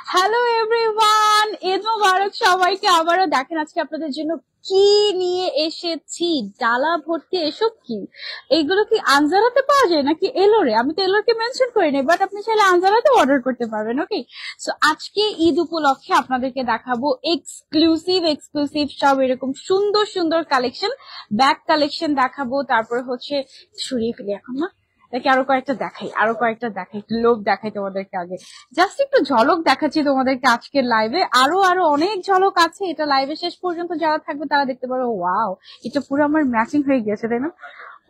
Hello everyone, Eid মোবারক সবাইকে। আবারও দেখেন আজকে আপনাদের জন্য কি নিয়ে এসেছি। ডালা ভর্তি এসব কি, এইগুলো কি আনজারাতে পাওয়া যায় নাকি এলোরে? আমি তো এলোরকে মেনশন করিনি, বাট আপনি চাইলে আনজারাতে অর্ডার করতে পারবেন। ওকে, সো আজকে ঈদ উপলক্ষে আপনাদেরকে দেখাবো এক্সক্লুসিভ সব এরকম সুন্দর সুন্দর কালেকশন, ব্যাগ কালেকশন দেখাবো। তারপর হচ্ছে সরিয়ে ফেলি এখন না, দেখি আরো কয়েকটা দেখাই, একটু লোভ দেখাই তোমাদেরকে। আগে জাস্ট একটু ঝলক দেখাচ্ছি তোমাদেরকে আজকের লাইভে। আরো অনেক ঝলক আছে, এটা লাইভে শেষ পর্যন্ত যারা থাকবে তারা দেখতে পারবে। ওয়াও, এটা পুরো আমার ম্যাচিং হয়ে গেছে, তাই না?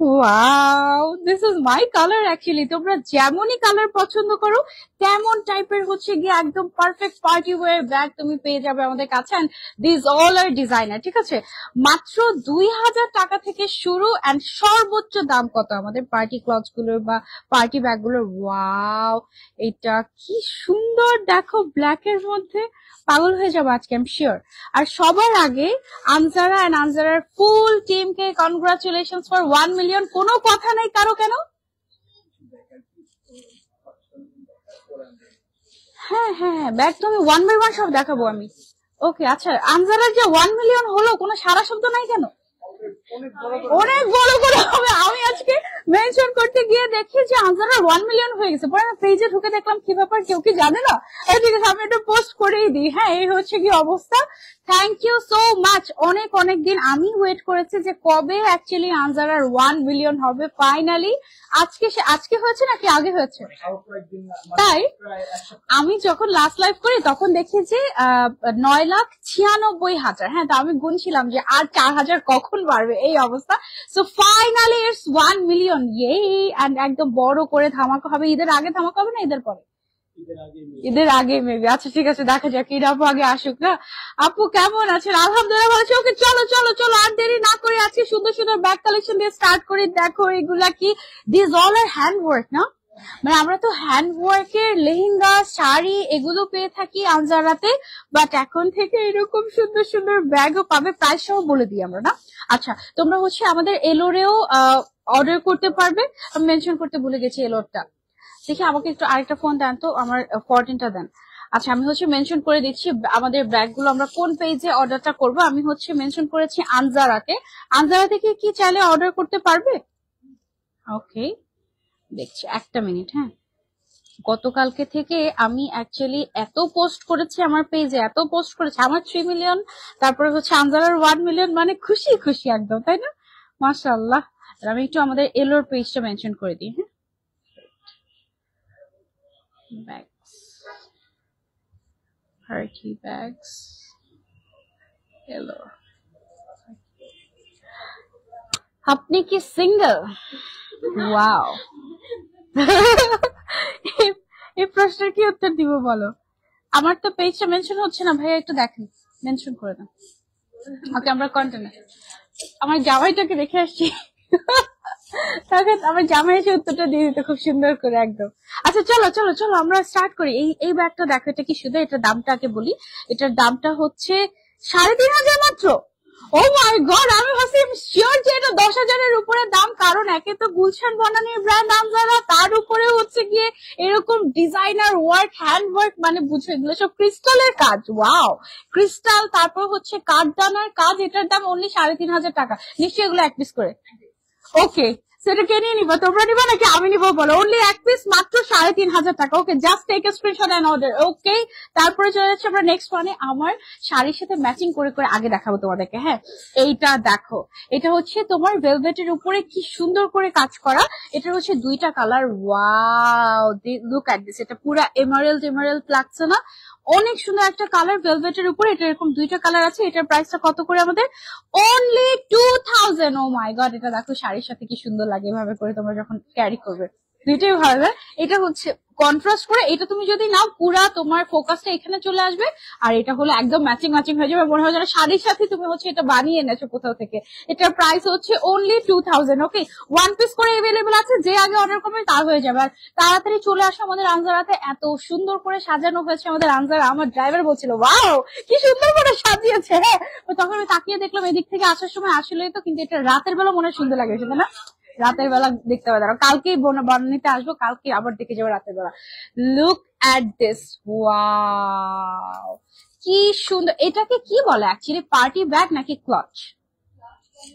Wow, this is my colour actually. তোমরা যেমনই কালার পছন্দ করো তেমন টাইপের হচ্ছে গিয়ে একদম পারফেক্ট পার্টি ওয়্যার ব্যাগ তুমি পেয়ে যাবে আমাদের কাছে। And this all are designer, ঠিক আছে? মাত্র 2000 টাকা থেকে শুরু। এন্ড সর্বোচ্চ দাম কত আমাদের পার্টি ক্লথস গুলোর বা পার্টি ব্যাগ গুলোর? ওয়াও, এটা কি সুন্দর দেখো, ব্ল্যাক এর মধ্যে। পাগল হয়ে যাবো আজকে, আই এম শিওর। আর সবার আগে আনজারা এন্ড আনজারার ফুল টিমকে কনগ্রাচুলেশন ফর 1 মিলিয়ন। কোনো কথা নাই কারো, কেন? হ্যাঁ হ্যাঁ হ্যাঁ, ব্যাগ তো আমি 1 বাই 1 সব দেখাবো আমি। ওকে, আচ্ছা, আনজারার যে 1 মিলিয়ন হলো, কোনো সারা শব্দ নাই কেন? অনেক বড় করে হবে। আমি আজকে মেনশন করতে গিয়ে দেখি যে আনজারার 1 মিলিয়ন হয়ে গেছে। পরে আমি পেজে ঢুকে দেখলাম কি ব্যাপার, কেউ কি জানে না? ঠিক আছে, আমি এটা পোস্ট করেই দিই। হ্যাঁ, এই হচ্ছে কি অবস্থা। Thank you so much. অনেক অনেক দিন আমি ওয়েট করেছি যে কবে অ্যাকচুয়ালি আনজারার 1 মিলিয়ন হবে। ফাইনালি আজকে হয়েছে নাকি আগে হয়েছে? তাই আমি যখন লাস্ট লাইভ করি তখন দেখি যে 9,96,000। হ্যাঁ, তো আমি গুনছিলাম যে আর 4,000 কখন বাড়বে, এই অবস্থা। সো ফাইনালি ইটস 1 মিলিয়ন, ইয়ে। এন্ড একদম বড় করে ধামাকা হবে। ঈদের আগে ধামাকা হবে না ঈদের পরে? ঈদের আগে মেবি। আচ্ছা ঠিক আছে, দেখা যাক। ঈদ আপু আগে আসুক না। আপু কেমন আছেন? আলহামদুলিল্লাহ ভালো আছি। ওকে, চলো চলো চলো, আর দেরি না করে আজকে সুন্দর সুন্দর ব্যাগ কালেকশন দিয়ে স্টার্ট করি। দেখো এগুলা কি, this all are hand work না? মানে আমরা তো হ্যান্ড ওয়ার্কের লেহেঙ্গা, শাড়ি এগুলো পেয়ে থাকি আনজারাতে, বাট এখন থেকে এরকম সুন্দর সুন্দর ব্যাগও পাবে। প্রাইস সহ বলে দিই আমরা না? আচ্ছা, তোমরা হচ্ছে আমাদের এলোরেও অর্ডার করতে পারবে। আমি মেনশন করতে ভুলে গেছি এলোরটা। দেখি আমাকে একটু আরেকটা ফোন দেন তো, আমার 14টা দেন। আচ্ছা, আমি হচ্ছে মেনশন করে দিচ্ছি আমাদের ব্যাগ গুলো আমরা কোন পেজে অর্ডারটা করব। আমি হচ্ছে মেনশন করেছি আনজারাতে। আনজারা থেকে কি চাইলে অর্ডার করতে পারবে? ওকে, দেখছি, একটা মিনিট। হ্যাঁ, গতকালকে থেকে আমি অ্যাকচুয়ালি এত পোস্ট করেছি আমার পেজে, এত পোস্ট করেছি। আমার 3 মিলিয়ন, তারপরে হচ্ছে আনজারার 1 মিলিয়ন, মানে খুশি খুশি একদম, তাই না? মাশাআল্লাহ। আমি একটু আমাদের এলোর পেজটা মেনশন করে দিই। হ্যাঁ, ব্যাগস, পার্টি ব্যাগস, এলো। আপনি কি সিঙ্গেল? ওয়াও। এই প্রশ্নের কি উত্তর দিব বলো? আমার তো পেজটা মেনশন হচ্ছে না ভাইয়া, একটু দেখেন, মেনশন করে দেন। ওকে, আমরা কন্টিনিউ। আমার জামাইটাকে রেখে আসছি। তখন আমার জামাই এসে উত্তরটা দিয়ে দিতে খুব সুন্দর করে একদম। আচ্ছা চলো চলো চলো, আমরা স্টার্ট করি। এই ব্যাগটা দেখো, এটা কি সুন্দর। এটার দামটা আগে বলি। এটার দামটা হচ্ছে 3,500 মাত্র। ও মাই গড, আমি ভাবছি শিওর যে এটা 10,000-এর উপরে দাম, কারণ একে তো গুলশান বনানীর ব্র্যান্ড আনজারা, তার উপরে হচ্ছে গিয়ে এরকম ডিজাইনার ওয়ার্ক, হ্যান্ড ওয়ার্ক, মানে বুঝো এগুলো সব ক্রিস্টালের কাজ। ওয়াও, ক্রিস্টাল, তারপর হচ্ছে কাঠদানার কাজ। এটার দাম অনলি 3,500 টাকা। নিশ্চয়ই এগুলো এক পিস করে। ওকে, সেটা কে নিয়ে নিবা? তোমরা নিবা নাকি আমি নিবো বলো? অনলি এক পিস, মাত্র 3,500 টাকা। Okay, just take a screenshot and order. Okay, তারপরে চলে যাচ্ছে আমরা নেক্সট ওয়ানে। আমার শাড়ির সাথে ম্যাচিং করে করে আগে দেখাবো তোমাদেরকে। হ্যাঁ, এইটা দেখো, এটা হচ্ছে তোমার ভেলভেটের উপরে কি সুন্দর করে কাজ করা। এটা হচ্ছে দুইটা colour. Wow, look at this. এটা পুরো এমারেল্ড লাগছে না? অনেক সুন্দর একটা কালার ভেলভেটের উপরে। এটা এরকম দুইটা কালার আছে। এটার প্রাইসটা কত করে আমাদের? অনলি 2,000। ও মাই গড, এটা দেখো শাড়ির সাথে কি সুন্দর লাগে এভাবে করে তোমরা যখন ক্যারি করবে। দুইটাই ভালো লাগে। এটা হচ্ছে কন্ট্রাস্ট করে। এটা তুমি যদি নাও, পুরা তোমার ফোকাসটা এখানে চলে আসবে। আর এটা হলো একদম ম্যাচিং হয়ে যাবে। মনে হয় যেন শাড়ির সাথে তুমি হচ্ছে এটা বানিয়ে এনেছো কোথাও থেকে। এটার প্রাইস হচ্ছে অনলি 2,000। ওকে, 1 পিস করে এভেলেবল আছে। যে আগে অর্ডার করবে তার হয়ে যাবে। আর তাড়াতাড়ি চলে আসো আমাদের আনজারাতে। এত সুন্দর করে সাজানো হয়েছে আমাদের আনজারা। আমার ড্রাইভার বলছিল ওয়াও কি সুন্দর করে সাজিয়েছে। হ্যাঁ, তখন আমি তাকিয়ে দেখলাম এদিক থেকে আসার সময়। আসলেই তো, কিন্তু এটা রাতের বেলা মনে হয় সুন্দর লাগে, তাই না? রাতের বেলা দেখতে পাবে। কালকেই বনানীতে আসবো, কালকে আবার দেখে যাবো রাতের বেলা। Look at this. Wow, কি সুন্দর। এটাকে কি বলে অ্যাকচুয়ালি, পার্টি ব্যাগ নাকি ক্লাচ?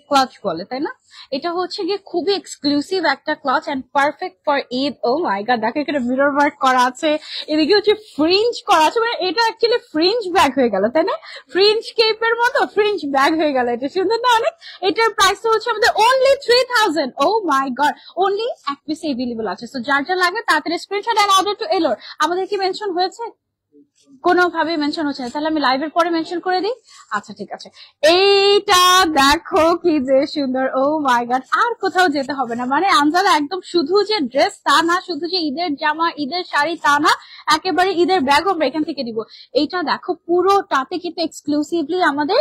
ক্লাচ বলে তাই না? এটা হচ্ছে গিয়ে খুবই এক্সক্লুসিভ একটা clutch and perfect for Eid. Oh my God, দেখো এখানে মিরর ওয়ার্ক করা আছে, এদিকে হচ্ছে ফ্রিঞ্জ করা আছে, মানে এটা অ্যাকচুয়ালি ফ্রিঞ্জ ব্যাগ হয়ে গেল তাই না? ফ্রিঞ্জ কেপের মতো ফ্রিঞ্জ ব্যাগ হয়ে গেল। এটা সুন্দর না অনেক? এটার প্রাইস হচ্ছে আমাদের only 3000। O my god, only এক পিস এভেলেবল আছে। সো যার যা লাগবে তাড়াতাড়ি স্ক্রিনশট এন্ড অর্ডার টু এলোর। আমাদের কি মেনশন হয়েছে? কোনোভাবে মেনশন হচ্ছে না, তাহলে আমি লাইভের পরে মেনশন করে দিই। আচ্ছা ঠিক আছে। এইটা দেখো কি যে সুন্দর। ও মাই গড, আর কোথাও যেতে হবে না। মানে আনজালা একদম শুধু যে ড্রেস তা না, শুধু যে ঈদের জামা ঈদের শাড়ি তা না, একেবারে ঈদের ব্যাগ আমরা এখান থেকে দিব। এইটা দেখো পুরোটাতে কিন্তু এক্সক্লুসিভলি আমাদের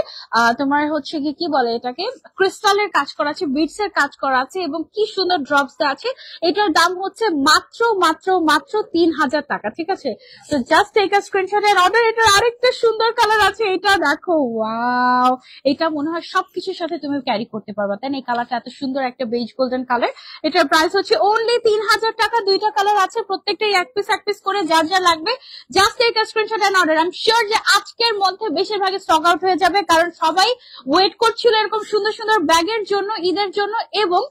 তোমার হচ্ছে কি বলে এটাকে, ক্রিস্টালের কাজ করা আছে, বিটস এর কাজ করা আছে এবং কি সুন্দর ড্রপস আছে। এটার দাম হচ্ছে মাত্র মাত্র মাত্র 3000 টাকা। ঠিক আছে, তো just take a screenshot and order. এটার আরেকটা সুন্দর কালার আছে, এটা দেখো। ওয়াও, এটা মনে হয় সবকিছুর সাথে তুমি ক্যারি করতে পারবা তাই না? এই কালারটা এত সুন্দর একটা বেজ গোল্ডেন কালার। এটার প্রাইস হচ্ছে অনলি 3000 টাকা। দুইটা কালার আছে, প্রত্যেকটাই এক পিস করে, যার যা লাগবে just take a screenshot and order. I am sure যে আজকের মধ্যে বেশিরভাগই স্টক আউট হয়ে যাবে, কারণ সবাই ওয়েট করছিল এরকম সুন্দর সুন্দর ব্যাগের জন্য, ঈদের জন্য। এবং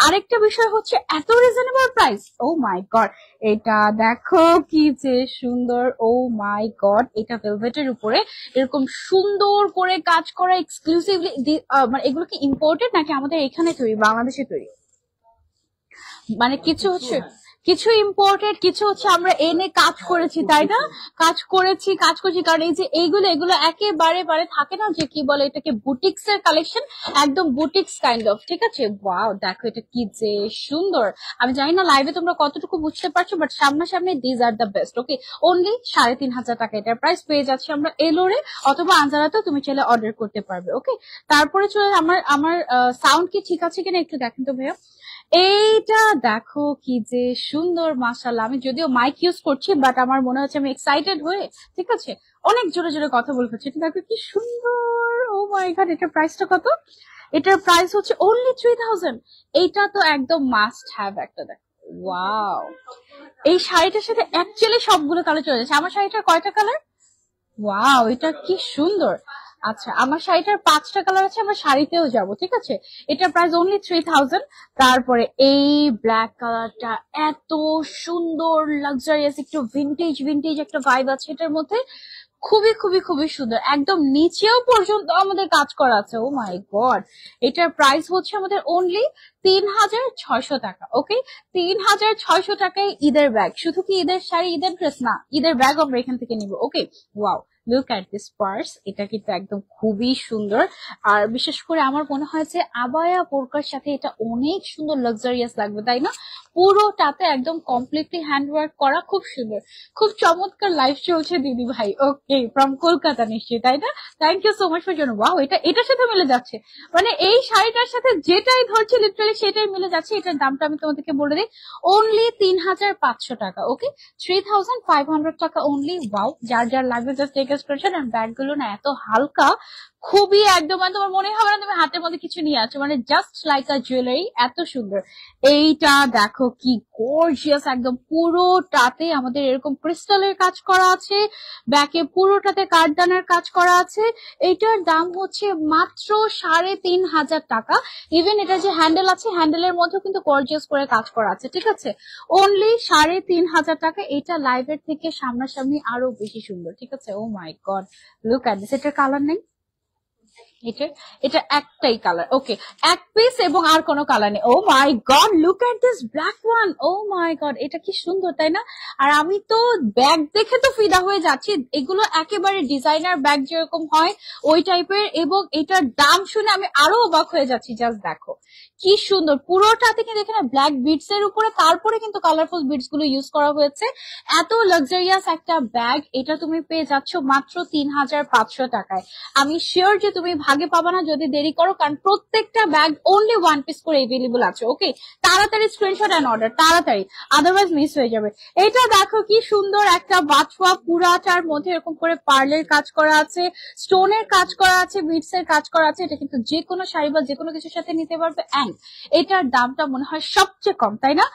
আরেকটা বিষয় হচ্ছে এত reasonable price. O my God, এটা দেখো কি যে সুন্দর। ও মাই গড, এটা ভেলভেটের উপরে এরকম সুন্দর করে কাজ করা এক্সক্লুসিভলি। মানে এগুলো কি ইম্পোর্টেড নাকি আমাদের এখানে তৈরি, বাংলাদেশে তৈরি? মানে কিছু ইম্পোর্টেড, কিছু হচ্ছে আমরা এনে কাজ করেছি তাই না? কাজ করছি, কারণ এই যে এগুলো একেবারে মানে থাকে না যে কি বলে এটাকে, বুটিক্স এর কালেকশন, একদম বুটিক্স কাইন্ড অফ। ঠিক আছে, ওয়াও দেখো এটা কি যে সুন্দর। আমি জানি না লাইভে তোমরা কতটুকু বুঝতে পারছো, বাট সামনাসামনি these are the best. Okay, only 3500 টাকা এটার প্রাইস পেয়ে যাচ্ছে আমরা এলোরে, অথবা আনজারাতেও তুমি চাইলে অর্ডার করতে পারবে। ওকে, তারপরে চলে আমার সাউন্ড কি ঠিক আছে কিনা একটু দেখেন তো ভাইয়া। এইটা দেখো কি যে সুন্দর, মাশাআল্লাহ। আমি যদিও মাইক ইউজ করছি, বাট আমার মনে হচ্ছে আমি এক্সাইটেড হয়ে, ঠিক আছে, অনেক জোরে জোরে কথা বলতে হচ্ছে। এটা দেখো কি সুন্দর। ও মাই গড, এটার প্রাইসটা কত? এটার প্রাইস হচ্ছে অনলি 3000। এইটা তো একদম মাস্ট হ্যাভ একটা। দেখো ওয়াও, এই শাড়িটার সাথে অ্যাকচুয়ালি সবগুলো কালার চলে যাচ্ছে। আমার শাড়িটার কয়টা কালার? ওয়াও, এটা কি সুন্দর। আচ্ছা, আমার শাড়িটার 5টা কালার আছে, আমার শাড়িতেও যাব। ঠিক আছে, এটার প্রাইস অনলি 3000। তারপরে এই ব্ল্যাক কালারটা এত সুন্দর, লাক্সারিয়াস, একটু ভিন্টেজ একটা ভাইব আছে এটার মধ্যে। খুবই খুবই খুবই সুন্দর, একদম নিচেও পর্যন্ত আমাদের কাজ করা আছে। ও মাই গড, এটার প্রাইস হচ্ছে আমাদের অনলি 3600 টাকা। ওকে, 3600 টাকায় ঈদের ব্যাগ। শুধু কি ঈদের শাড়ি ঈদের ড্রেস না, ঈদের ব্যাগ আমরা এখান থেকে নিব। Okay, wow, look at this purse. এটা কিন্তু একদম খুবই সুন্দর। আর বিশেষ করে আমার মনে হয় যে আবায়া বোরকার সাথে এটা অনেক সুন্দর লাক্সারিয়াস লাগবে তাই না? পুরোটাতে একদম কমপ্লিটলি হ্যান্ডওয়ার্ক করা, খুব সুন্দর, খুব চমৎকার লাইফ চলছে দিদি ভাই। ওকে, ফ্রম কলকাতা নিশ্চয়ই তাই না? Thank you so much for জন্য। ওয়াও, এটার সাথে মিলে যাচ্ছে, মানে এই শাড়িটার সাথে যেটাই ধরছে লিটারালি সেটাই মিলে যাচ্ছে। এটার দামটা আমি তোমাদেরকে বলে দিই, অনলি 3500 টাকা। ওকে, 3500 টাকা অনলি। ওয়াও, যার যার লাগবে জাস্ট টেক আ স্ক্রিনশট। আর ব্যাগ গুলো না এত হালকা, খুবই একদম, মানে তোমার মনে হবে না তুমি হাতের মধ্যে কিছু নিয়ে আছো, মানে জাস্ট লাইক আ জুয়েলারি, এত সুন্দর। এইটা দেখো কি গর্জিয়াস, একদম পুরোটাতে আমাদের এরকম ক্রিস্টালের কাজ করা আছে, ব্যাকে পুরোটাতে কাঠদানার কাজ করা আছে। এইটার দাম হচ্ছে মাত্র 3500 টাকা। ইভেন এটা যে হ্যান্ডেল আছে, হ্যান্ডেলের মধ্যেও কিন্তু গর্জিয়াস করে কাজ করা আছে। ঠিক আছে, অনলি 3500 টাকা। এটা লাইভের থেকে সামনাসামনি আরো বেশি সুন্দর। ঠিক আছে, ও my God, look at this. এটার কালার নেই, এটা একটাই কালার। ওকে, এক পিস এবং আর কোনো কালার নেই। Oh my God, look at this black one. Oh my God, এটা কি সুন্দর তাই না? আর আমি তো ব্যাগ দেখে তো ফিদা হয়ে যাচ্ছি। এগুলো একেবারে ডিজাইনার ব্যাগ যেরকম হয় ওই টাইপের, এবং এটার দাম শুনে আমি আরো অবাক হয়ে যাচ্ছি। জাস্ট দেখো কি সুন্দর, পুরোটাতে কিন্তু এখানে ব্ল্যাক বিটস এর উপরে তারপরে কিন্তু কালারফুল বিটস গুলো ইউজ করা হয়েছে। এত লাক্সারিয়াস একটা ব্যাগ, এটা তুমি পেয়ে যাচ্ছ মাত্র 3500 টাকায়। আমি শিওর যে তুমি ভাগে পাবা না যদি দেরি করো, কারণ প্রত্যেকটা ব্যাগ অনলি ওয়ান পিস করে এভেলেবল আছে। ওকে, তাড়াতাড়ি স্ক্রিনশট এন্ড অর্ডার, তাড়াতাড়ি, আদারওয়াইজ মিস হয়ে যাবে। এটা দেখো কি সুন্দর একটা বাচওয়া, পুরাটার মধ্যে এরকম করে পার্লের কাজ করা আছে, স্টোনের কাজ করা আছে, বিটস এর কাজ করা আছে। এটা কিন্তু যে কোনো শাড়ি বা যে কোনো কিছুর সাথে নিতে পারবে। এন্ড এটার দামটা মনে হয় সবচেয়ে কম তাই না?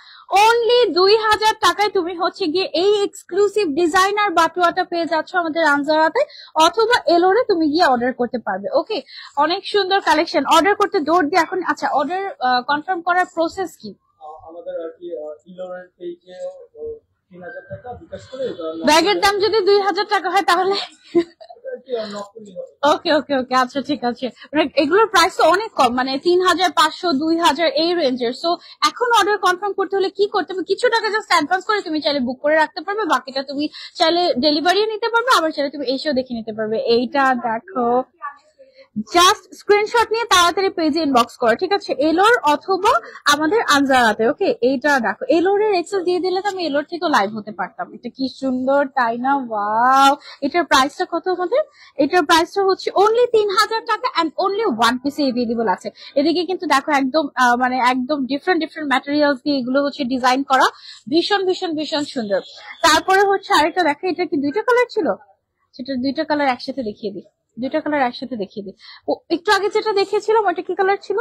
অনলি 2000 টাকায় তুমি হচ্ছে গিয়ে এই এক্সক্লুসিভ ডিজাইনার বাটুয়াটা পেয়ে যাচ্ছ আমাদের আনজারাতে, অথবা এলোরে তুমি গিয়ে অর্ডার করতে পারবে। ওকে, অনেক সুন্দর কালেকশন। অর্ডার করতে দৌড় দিয়ে এখন। আচ্ছা, অর্ডার কনফার্ম করার প্রসেস কি? আমাদের আর কি ইলোরের পেজে 3000 টাকা বিকাশ করে ব্যাগের দাম যদি 2000 টাকা হয় তাহলে ওকে ওকে ওকে, আচ্ছা ঠিক আছে। এগুলোর প্রাইস তো অনেক কম, মানে 3500 2000 এই রেঞ্জের। সো এখন অর্ডার কনফার্ম করতে হলে কি করতে হবে? কিছু টাকা জাস্ট অ্যাডভান্স করে তুমি চাইলে বুক করে রাখতে পারবে, বাকিটা তুমি চাইলে ডেলিভারিও নিতে পারবে, আবার চাইলে তুমি এসেও দেখে নিতে পারবে। এইটা দেখো, জাস্ট স্ক্রিনশট নিয়ে তাড়াতাড়ি পেজে ইনবক্স করো, ঠিক আছে? এলোর অথবা আমাদের আনজারাতে। ওকে, এইটা দেখো, এলোরের এক্সেল দিয়ে দিলে তো আমি এলোর থেকেও লাইভ হতে পারতাম। এটা কি সুন্দর, তাই না? ওয়াও! এটার প্রাইসটা কত আমাদের? এটার প্রাইসটা হচ্ছে অনলি 3000 টাকা এন্ড অনলি ওয়ান পিসে এভেলেবল আছে। এদিকে কিন্তু দেখো একদম মানে একদম ডিফারেন্ট ডিফারেন্ট ম্যাটেরিয়ালস দিয়ে এগুলো হচ্ছে ডিজাইন করা, ভীষণ ভীষণ ভীষণ সুন্দর। তারপরে হচ্ছে আরেকটা দেখো, এটা কি দুইটা কালার ছিল? সেটা দুইটা কালার একসাথে দেখিয়ে দিই, দুইটা কালার একসাথে দেখিয়ে দিই। ও একটু আগে যেটা দেখিয়েছিলাম ওটা কি কালার ছিল?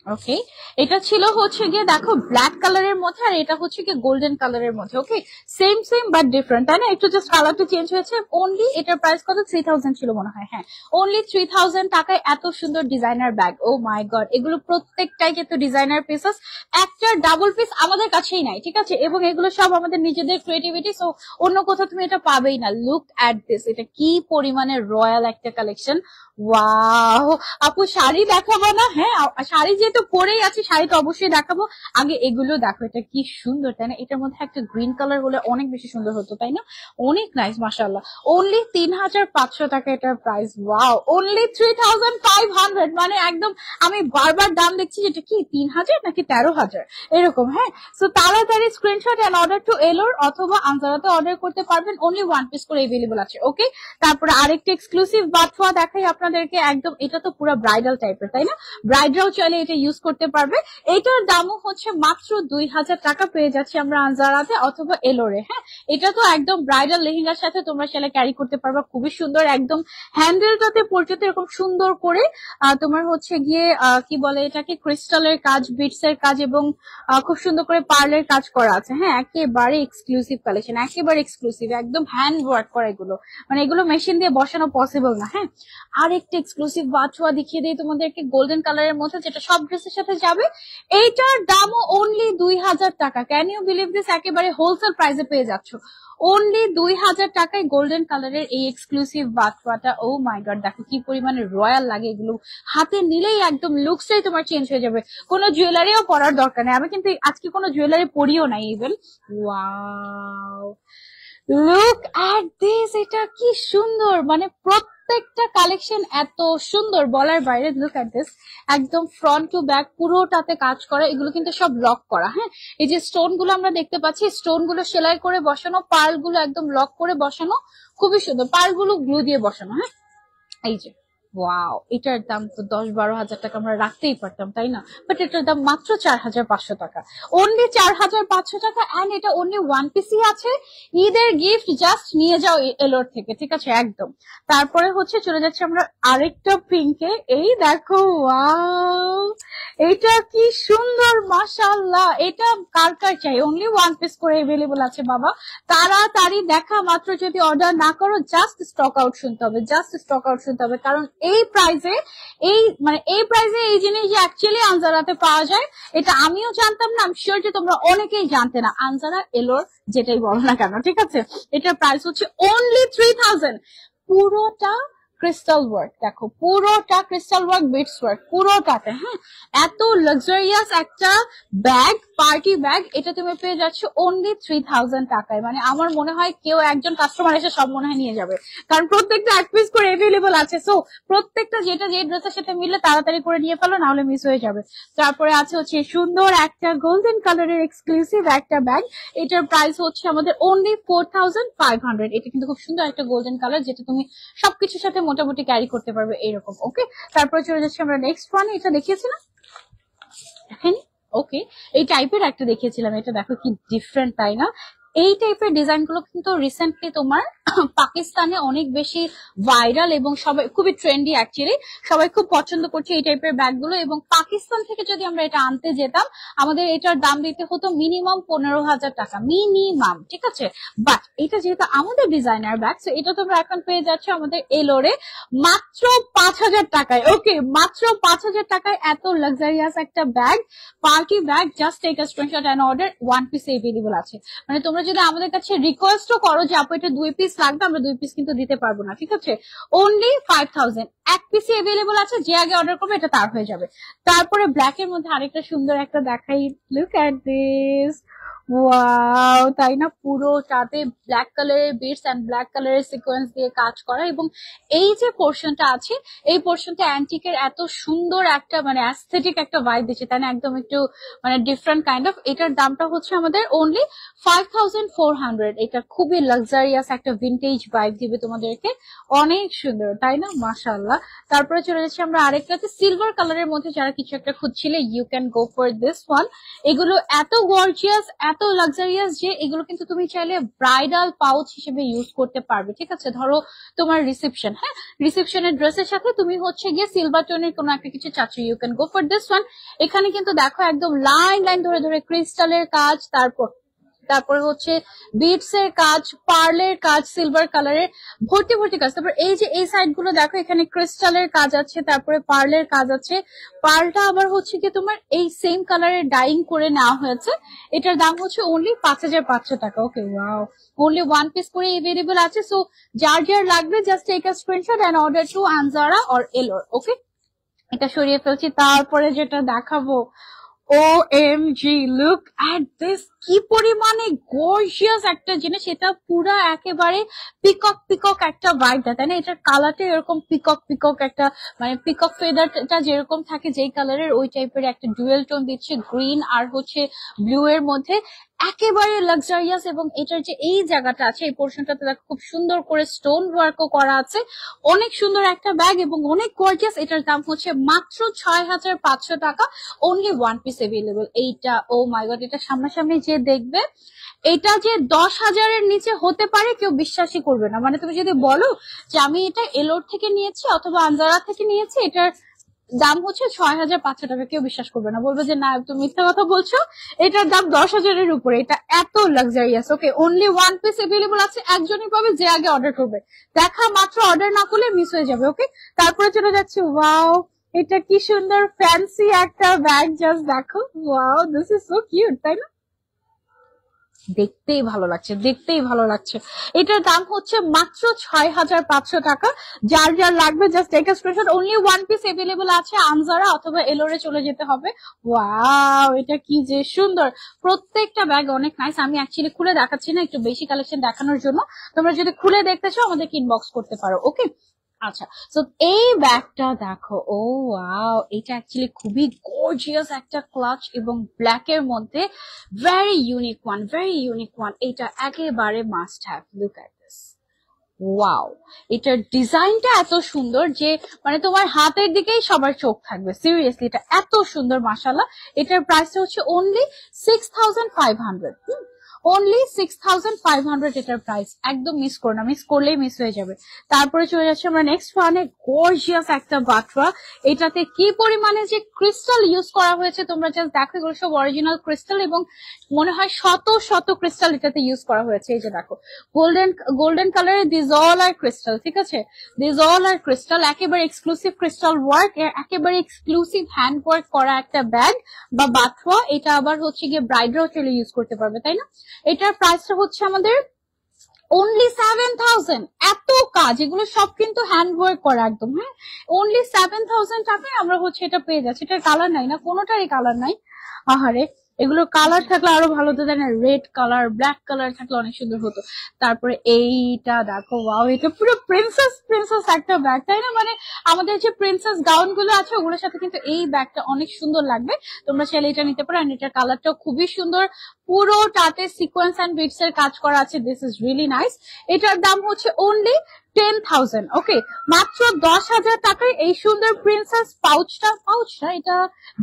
ওকে, এটা ছিল হচ্ছে গিয়ে দেখো ব্ল্যাক কালারের মধ্যে, আর এটা হচ্ছে গিয়ে গোল্ডেন কালারের মধ্যে। ওকে, সেম সেম বাট ডিফারেন্ট, তাই না? একটু জাস্ট কালারটা চেঞ্জ হয়েছে। অনলি এটার প্রাইস কত? 3000 ছিল মনে হয়। হ্যাঁ, অনলি 3000 টাকায় এত সুন্দর designer bag. O my god, এগুলো প্রত্যেকটাই কিন্তু ডিজাইনার পিসেস, একটা ডাবল পিস আমাদের কাছেই নাই, ঠিক আছে? এবং এগুলো সব আমাদের নিজেদের ক্রিয়েটিভিটি, সো অন্য কোথাও তুমি এটা পাবেই না। লুক অ্যাট দিস, এটা কি পরিমাণে রয়্যাল একটা কালেকশন। ওয়াও! আপু শাড়ি দেখাবো না? হ্যাঁ, শাড়ি যেহেতু পরেই আছে, শাড়ি তো অবশ্যই দেখাবো। আগে এগুলো দেখো, এটা কি সুন্দর, তাই না? এটার মধ্যে একটা গ্রিন কালার হলে অনেক বেশি সুন্দর হতো, তাই না? অনেক নাইস, মাশাআল্লাহ। অনলি 3500 টাকা এটার প্রাইস। ওয়াও! অনলি 3500, মানে একদম আমি বারবার দাম দেখছি, যেটা কি 3000 নাকি 13000 এরকম। হ্যাঁ, সো তাড়াতাড়ি স্ক্রিনশট এন্ড অর্ডার টু এলোর অথবা আনজারাতে অর্ডার করতে পারবেন। অনলি ওয়ান পিস করে এভেলেবল আছে। ওকে, তারপরে আরেকটা এক্সক্লুসিভ বাটওয়া দেখাই আপনাদেরকে। একদম এটা তো পুরো ব্রাইডাল টাইপের, তাই না? ব্রাইডরাও চাইলে এটা ইউজ করতে পারবে। এটার দামও হচ্ছে মাত্র 2000 টাকা পেয়ে যাচ্ছি আমরা আনজারাতে অথবা এলোরে। হ্যাঁ, এটা তো একদম ব্রাইডাল লেহেঙ্গার সাথে তোমরা চাইলে ক্যারি করতে পারবে। খুবই সুন্দর, একদম হ্যান্ডেলটাতে পর্যন্ত এরকম সুন্দর করে তোমার হচ্ছে গিয়ে কি বলে এটাকে, ক্রিস্টালের কাজ, বিটস এর কাজ এবং খুব সুন্দর করে পার্লের কাজ করা আছে। হ্যাঁ, একেবারে এক্সক্লুসিভ কালেকশন, একেবারে এক্সক্লুসিভ, একদম হ্যান্ড ওয়ার্ক করা এগুলো, মানে এগুলো মেশিন দিয়ে বসানো পসিবল না। হ্যাঁ, আর একটা এক্সক্লুসিভ বাটওয়া দেখিয়ে দিই তোমাদেরকে, গোল্ডেন কালারের মধ্যে, যেটা সব ড্রেসের সাথে যাবে। এইটার দামও অনলি 2000 টাকা। Can you believe this? একেবারে হোলসেল প্রাইসে পেয়ে যাচ্ছ অনলি 2000 টাকায় গোল্ডেন কালারের এই এক্সক্লুসিভ বাটওয়াটা। ও মাই গড, দেখো কি পরিমাণে রয়্যাল লাগে এগুলো। হাতে নিলেই একদম লুকসটাই তোমার চেঞ্জ হয়ে যাবে, কোনো জুয়েলারিও পরার দরকার নেই। আমি কিন্তু আজকে কোনো জুয়েলারি পরিও নাই even. Wow, look at this, এটা কি সুন্দর, মানে প্রত্যেকটা কালেকশন এত সুন্দর বলার বাইরে। লুক অ্যাট দিস, একদম ফ্রন্ট টু ব্যাক পুরোটাতে কাজ করা। এগুলো কিন্তু সব লক করা। হ্যাঁ, এই যে স্টোন গুলো আমরা দেখতে পাচ্ছি, স্টোন গুলো সেলাই করে বসানো, পার্ল গুলো একদম লক করে বসানো, খুবই সুন্দর। পার্ল গুলো গ্লু দিয়ে বসানো। হ্যাঁ, এই যে ওয়াও, এটার দাম তো 10-12 হাজার টাকা আমরা রাখতেই পারতাম, তাই না? বাট এটার দাম মাত্র 4500 টাকা, অনলি 4500 টাকা। এন্ড এটা অনলি ওয়ান পিসই আছে। ঈদের গিফট জাস্ট নিয়ে যাও এলোর থেকে, ঠিক আছে? একদম। তারপরে হচ্ছে চলে যাচ্ছে আমরা আরেকটা পিঙ্কে। এই দেখো, ওয়াও, এটা কি সুন্দর, মাশাআল্লাহ। এটা কার কার চাই? অনলি ওয়ান পিস করে এভেলেবল আছে বাবা। তাড়াতাড়ি দেখা মাত্র যদি অর্ডার না করো, জাস্ট স্টক আউট শুনতে হবে, জাস্ট স্টক আউট শুনতে হবে। কারণ এই প্রাইসে, এই প্রাইসে এই জিনিস যে অ্যাকচুয়ালি আনজারাতে পাওয়া যায়, এটা আমিও জানতাম না। আমি শিওর যে তোমরা অনেকেই জানতে না। আনজারা, এলোর, যেটাই বলো না কেন, ঠিক আছে? এটার প্রাইস হচ্ছে অনলি 3000। পুরোটা ক্রিস্টাল ওয়ার্ক, দেখো পুরোটা ক্রিস্টাল ওয়ার্ক, বিটস ওয়ার্ক পুরোটাতে। হ্যাঁ, এত লাক্সারিয়াস একটা ব্যাগ, পার্টি ব্যাগ, এটা তুমি পেয়ে যাচ্ছ অনলি 3000 টাকায়। মানে আমার মনে হয় কেউ একজন কাস্টমার এসে সব মনে হয় নিয়ে যাবে, কারণ প্রত্যেকটা এক পিস করে এভেলেবল আছে। সো প্রত্যেকটা যেটা যে ড্রেসের সাথে মিললে তাড়াতাড়ি করে নিয়ে ফেলো, না হলে মিস হয়ে যাবে। তারপরে আছে হচ্ছে সুন্দর একটা গোল্ডেন কালারের এক্সক্লুসিভ একটা ব্যাগ। এটার প্রাইস হচ্ছে আমাদের অনলি 4500। এটা কিন্তু খুব সুন্দর একটা গোল্ডেন কালার, যেটা তুমি সবকিছুর সাথে মোটামুটি ক্যারি করতে পারবে এরকম। ওকে, তারপরে চলে যাচ্ছি আমরা নেক্সট ওয়ান। এটা দেখিয়েছি না, দেখেন? ওকে, এই টাইপের একটা দেখিয়েছিলাম। এটা দেখো কি ডিফারেন্ট, তাই না? এই টাইপের ডিজাইন গুলো কিন্তু রিসেন্টলি তোমার পাকিস্তানে অনেক বেশি ভাইরাল এবং সবাই খুবই ট্রেন্ডি, অ্যাকচুয়ালি সবাই খুব পছন্দ করছে এই টাইপের ব্যাগগুলো। এবং পাকিস্তান থেকে যদি আমরা এটা আনতে যেতাম আমাদের এটার দাম দিতে হতো মিনিমাম 15,000 টাকা, মিনিমাম, ঠিক আছে। বাট এটা যেহেতু আমাদের ডিজাইনার ব্যাগ, তো এটা তোমরা এখন পেয়ে যাচ্ছ আমাদের এলোরে মাত্র 5,000 টাকায়। ওকে, মাত্র 5,000 টাকায় এত লাক্সারিয়াস একটা bag, party bag. Just take a screenshot and order, 1 piece available আছে। মানে তোমরা যদি আমাদের কাছে রিকোয়েস্টও করো যে আপু এটা 2 পিস লাগবে, আমরা 2 পিস কিন্তু দিতে পারবো না, ঠিক আছে। অনলি 5,000, 1 পিসই অ্যাভেলেবল আছে। যে আগে অর্ডার করবে এটা তার হয়ে যাবে। তারপরে ব্ল্যাক এর মধ্যে আরেকটা সুন্দর একটা দেখাই, লুক এট দিস, ওয়াও, তাই না? পুরোটাতে ব্ল্যাক কালারের বিটস এন্ড ব্ল্যাক কালারের সিকোয়েন্স দিয়ে কাজ করা। এবং এই যে পোর্শনটা আছে এই পোর্শনটা অ্যান্টিকের এত সুন্দর একটা মানে অ্যাস্থেটিক একটা ভাইব দিচ্ছে, তাই না? একদম একটু মানে ডিফারেন্ট কাইন্ড অফ। এটার দামটা হচ্ছে আমাদের অনলি 5,400। এটা খুবই লাক্সারিয়াস একটা ভিন্টেজ ভাইব দিবে তোমাদেরকে, অনেক সুন্দর, তাই না? মাশাআল্লাহ। তারপরে চলে যাচ্ছি আমরা আরেকটাতে সিলভার কালারের মধ্যে, যারা কিছু একটা খুঁজছিলে you can go for this one. এগুলো এত গর্জিয়াস, এত লাক্সারিয়াস যে এগুলো কিন্তু তুমি চাইলে ব্রাইডাল পাউচ হিসেবে ইউজ করতে পারবে, ঠিক আছে। ধরো তোমার রিসেপশন, হ্যাঁ, রিসেপশনের ড্রেসের সাথে তুমি হচ্ছে গিয়ে সিলভার টোনের কোনো একটা কিছু চাচ্ছ, you can go for this one. এখানে কিন্তু দেখো একদম লাইন লাইন ধরে ধরে ক্রিস্টালের কাজ, তারপরে হচ্ছে বিটস এর কাজ, পার্লের কাজ, সিলভার কালারের ভর্তি ভর্তি কাজ। তারপর এই যে এই সাইড গুলো দেখো, এখানে ক্রিস্টালের কাজ আছে, তারপরে পার্লের কাজ আছে। পার্লটা আবার হচ্ছে কি তোমার এই সেম কালারের ডাইং করে নেওয়া হয়েছে। এটার দাম হচ্ছে অনলি 5,500 টাকা। ওকে, ওয়াও, অনলি 1 পিস করে এভেলেবল আছে। সো যার যার লাগবে just take a screenshot and order to Anjara or Elor. Okay, এটা সরিয়ে ফেলছি। তারপরে যেটা দেখাবো, OMG, লুক এট দিস, কি পরিমানে গর্জিয়াস একটা জিনিস। এটা পুরা একেবারে পিকক পিকক একটা ভাইব দেয়, তাই না? এটার কালারটা এরকম পিকক পিকক একটা, মানে পিকক ফেদারটা যেরকম থাকে যেই কালারের, ওই টাইপের একটা ডুয়েল টোন দিচ্ছে, গ্রিন আর হচ্ছে ব্লু এর মধ্যে, একেবারে লাক্সারিয়াস। এবং এটার যে এই জায়গাটা আছে এই পোর্শনটাতে দেখো খুব সুন্দর করে স্টোন ওয়ার্কও করা আছে। অনেক সুন্দর একটা ব্যাগ এবং অনেক গর্জিয়াস। এটার দাম হচ্ছে মাত্র 6,500 টাকা, অনলি 1 পিস অ্যাভেলেবল। এইটা, ও মাই গড, এটা সামনাসামনি যে দেখবে এটা যে 10,000-এর নিচে হতে পারে কেউ বিশ্বাসই করবে না। মানে তুমি যদি বলো যে আমি এটা এলোর থেকে নিয়েছি অথবা আনজারা থেকে নিয়েছি, এটার দাম হচ্ছে 6,500 টাকা, কেউ বিশ্বাস করবে না, বলবে যে না তুমি মিথ্যা কথা বলছো, এটার দাম 10,000-এর উপরে। এটা এত লাক্সারিয়াস। ওকে, অনলি 1 পিস অ্যাভেলেবল আছে, একজনই পাবে যে আগে অর্ডার করবে। দেখা মাত্র, অর্ডার না করলে মিস হয়ে যাবে। ওকে, তারপরে চলে যাচ্ছে, ওয়াও, এটা কি সুন্দর ফ্যান্সি একটা ব্যাগ, জাস্ট দেখো, wow, this is so cute, তাই না? দেখতেই ভালো লাগছে, দেখতেই ভালো লাগছে। এটার দাম হচ্ছে মাত্র 6,500 টাকা। যার যার লাগবে just take a screenshot, only 1 piece available আছে, আনজারা অথবা এলোরে চলে যেতে হবে। ওয়াও, এটা কি যে সুন্দর, প্রত্যেকটা ব্যাগ অনেক নাইস। আমি অ্যাকচুয়ালি খুলে দেখাচ্ছি না, একটু বেশি কালেকশন দেখানোর জন্য। তোমরা যদি খুলে দেখতে চাও আমাদেরকে ইনবক্স করতে পারো। ওকে, আচ্ছা, তো এই ব্যাগটা দেখো, ও ওয়াও, এটা অ্যাকচুয়ালি খুবই গর্জিয়াস একটা ক্লাচ এবং ব্ল্যাক এর মধ্যে, very unique one, very unique one. এটা একেবারে must have, look at this, wow. এটার ডিজাইনটা এত সুন্দর যে মানে তোমার হাতের দিকেই সবার চোখ থাকবে, সিরিয়াসলি এটা এত সুন্দর, মাশাআল্লাহ। এটার প্রাইসটা হচ্ছে অনলি 6,500, অনলি 6,500 এটার প্রাইস। একদম মিস করো না, মিস করলেই মিস হয়ে যাবে। তারপরে চলে যাচ্ছে আমরা নেক্সট ওয়ানে, গর্জিয়াস একটা বাটরা। এটাতে কি পরিমাণে যে ক্রিস্টাল ইউজ করা হয়েছে তোমরা জাস্ট দেখো, এগুলো সব অরিজিনাল ক্রিস্টাল এবং মনে হয় শত শত ক্রিস্টাল এটাতে ইউজ করা হয়েছে। এই যে দেখো, গোল্ডেন কালারের, দিস অল আর ক্রিস্টাল, ঠিক আছে, দিস অল আর ক্রিস্টাল, একেবারে এক্সক্লুসিভ ক্রিস্টাল ওয়ার্ক, একেবারে এক্সক্লুসিভ হ্যান্ড ওয়ার্ক করা একটা ব্যাগ বা বাটরা। এটা আবার হচ্ছে গিয়ে ব্রাইডরাও চলে ইউজ করতে পারবে, তাই না? এটার প্রাইসটা হচ্ছে আমাদের অনলি 7,000। এত কাজ, এগুলো সব কিন্তু হ্যান্ড ওয়ার্ক করা একদম, হ্যাঁ, অনলি 7,000 টাকায় আমরা হচ্ছে এটা পেয়ে যাচ্ছি। এটার কালার নাই না, কোনোটারই কালার নাই। আহারে, এগুলো কালার থাকলে আরো ভালো হতো, তাই না? রেড কালার, ব্ল্যাক কালার থাকলে অনেক সুন্দর হতো। তারপরে এইটা দেখো, ওয়াও, এটা পুরো প্রিন্সেস প্রিন্সেস একটা ব্যাগ, তাই না? মানে আমাদের যে প্রিন্সেস গাউন গুলো আছে ওগুলোর সাথে কিন্তু এই ব্যাগটা অনেক সুন্দর লাগবে। তোমরা চাইলে এটা নিতে পারো। এটার কালারটাও খুবই সুন্দর, পুরোটাতে সিকোয়েন্স এন্ড বিটস এর কাজ করা আছে, দিস ইজ রিয়েলি নাইস। এটার দাম হচ্ছে অনলি 10,000। ওকে, মাত্র 10,000 টাকায় এই সুন্দর প্রিন্সেস পাউচটা এটা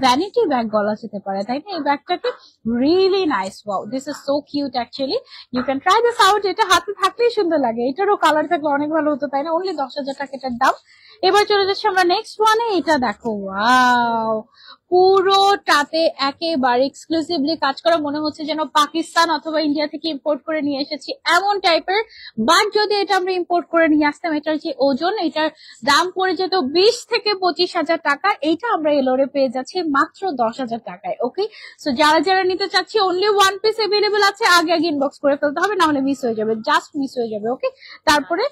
ভ্যানিটি ব্যাগ বলা যেতে পারে, তাই না? এই ব্যাগটাকে really nice, wow, this is so cute actually, you can try this out. এটা হাতে থাকলেই সুন্দর লাগে, এটারও কালার থাকলে অনেক ভালো হতো, তাই না? অনলি 10,000 টাকা এটার দাম। এবার চলে যাচ্ছি আমরা নেক্সট ওয়ানে। এটা দেখো, ওয়াও, পুরোটাতে একেবারে এক্সক্লুসিভলি কাজ করা, মনে হচ্ছে যেন পাকিস্তান অথবা ইন্ডিয়া থেকে ইম্পোর্ট করে নিয়ে এসেছি এমন টাইপের। বাট যদি এটা আমরা ইম্পোর্ট করে নিয়ে আসতাম, এটার যে ওজন, এটার দাম পড়ে যেত 20 থেকে 25,000 টাকা। এইটা আমরা এলোরে পেয়ে যাচ্ছি মাত্র 10,000 টাকায়। ওকে, সো যারা যারা নিতে চাচ্ছি, অনলি ওয়ান পিস এভেলেবেল আছে, আগে আগে ইনবক্স করে ফেলতে হবে, না হলে মিস হয়ে যাবে, জাস্ট মিস হয়ে যাবে। ওকে, তারপরে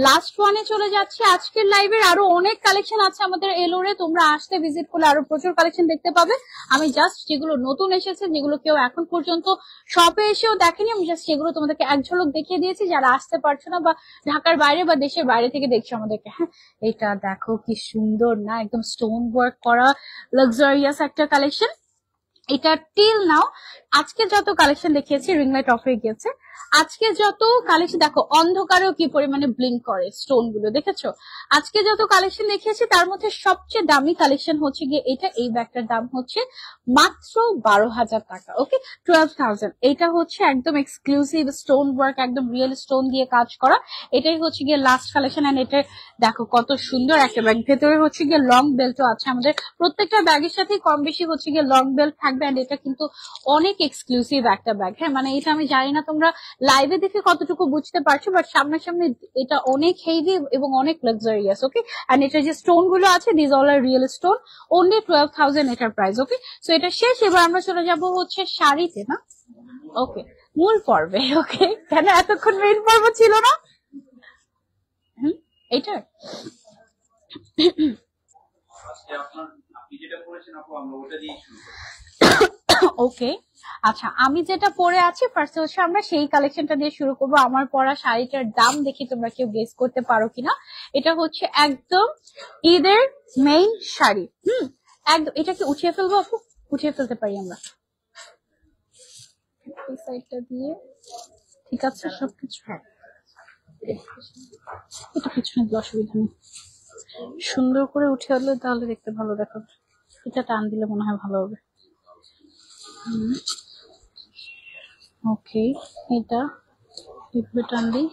লাস্ট ওয়ানে চলে যাচ্ছি। আজকের লাইভের আরো অনেক কালেকশন আছে আমাদের এলোরে, তোমরা আসতে ভিজিট করলে আরো প্রচুর কালেকশন দেখতে পাবে। আমি জাস্ট যেগুলো নতুন এসেছে, যেগুলো কেউ এখন পর্যন্ত শপে এসেও দেখেনি, আমি জাস্ট সেগুলো তোমাদেরকে এক ঝলক দেখিয়ে দিয়েছি, যারা আসতে পারছো না বা ঢাকার বাইরে বা দেশের বাইরে থেকে দেখছো আমাদেরকে। হ্যাঁ, এটা দেখো কি সুন্দর না, একদম স্টোন ওয়ার্ক করা লাক্সারিয়াস একটা কালেকশন। এটা টিল নাও আজকে যত কালেকশন দেখিয়েছি, রিং লাইট অফ হয়ে গেছে, আজকে যত কালেকশন দেখো, অন্ধকারেও কি পরিমাণে ব্লিঙ্ক করে স্টোন গুলো, দেখেছো? আজকে যত কালেকশন দেখিয়েছি তার মধ্যে সবচেয়ে দামি কালেকশন হচ্ছে গিয়ে এটা। এই ব্যাগটার দাম হচ্ছে মাত্র 12,000 টাকা। ওকে, 12,000। এটা হচ্ছে একদম এক্সক্লুসিভ স্টোন ওয়ার্ক, একদম রিয়েল স্টোন দিয়ে কাজ করা। এটাই হচ্ছে গিয়ে লাস্ট কালেকশন। এন্ড এটা দেখো কত সুন্দর একটা ব্যাগ, ভেতরে হচ্ছে গিয়ে লং বেল্টও আছে। আমাদের প্রত্যেকটা ব্যাগের সাথে কম বেশি হচ্ছে গিয়ে লং বেল্ট থাকবে। এন্ড এটা কিন্তু অনেক এক্সক্লুসিভ একটা ব্যাগ। হ্যাঁ, মানে এটা আমি জানি না তোমরা লাইভে দেখে কতটুকু বুঝতে পারছো, বাট সামনাসামনি এটা অনেক হেভি এবং অনেক লাক্সারিয়াস। ওকে, এন্ড এটা যে স্টোন গুলো আছে, this all are real stone, only 12,000 এটার প্রাইস। ওকে, সো এটা শেষ। এবার আমরা চলে যাব হচ্ছে শাড়িতে, না? ওকে, মূল পর্বে। ওকে, কেন এতক্ষণ মেইন পর্ব ছিল না? এইটা ওকে, আচ্ছা, আমি যেটা পরে আছি ফার্স্ট হচ্ছে আমরা সেই কালেকশনটা দিয়ে শুরু করব। আমার পরা শাড়িটার দাম দেখি তোমরা কেউ গেস করতে পারো কিনা। এটা হচ্ছে একদম ঈদের মেইন শাড়ি। একদম। এটা কি উঠিয়ে ফেলবো আপু? উঠিয়ে ফেলতে পারি আমরা এই সাইডটা দিয়ে, ঠিক আছে সবকিছু? হ্যাঁ, এটা পিছনে দিলে অসুবিধা নেই, সুন্দর করে উঠে হলে তাহলে দেখতে ভালো দেখাবে। এটা টান দিলে মনে হয় ভালো হবে। ওকে, এটা টিপে টান দিই।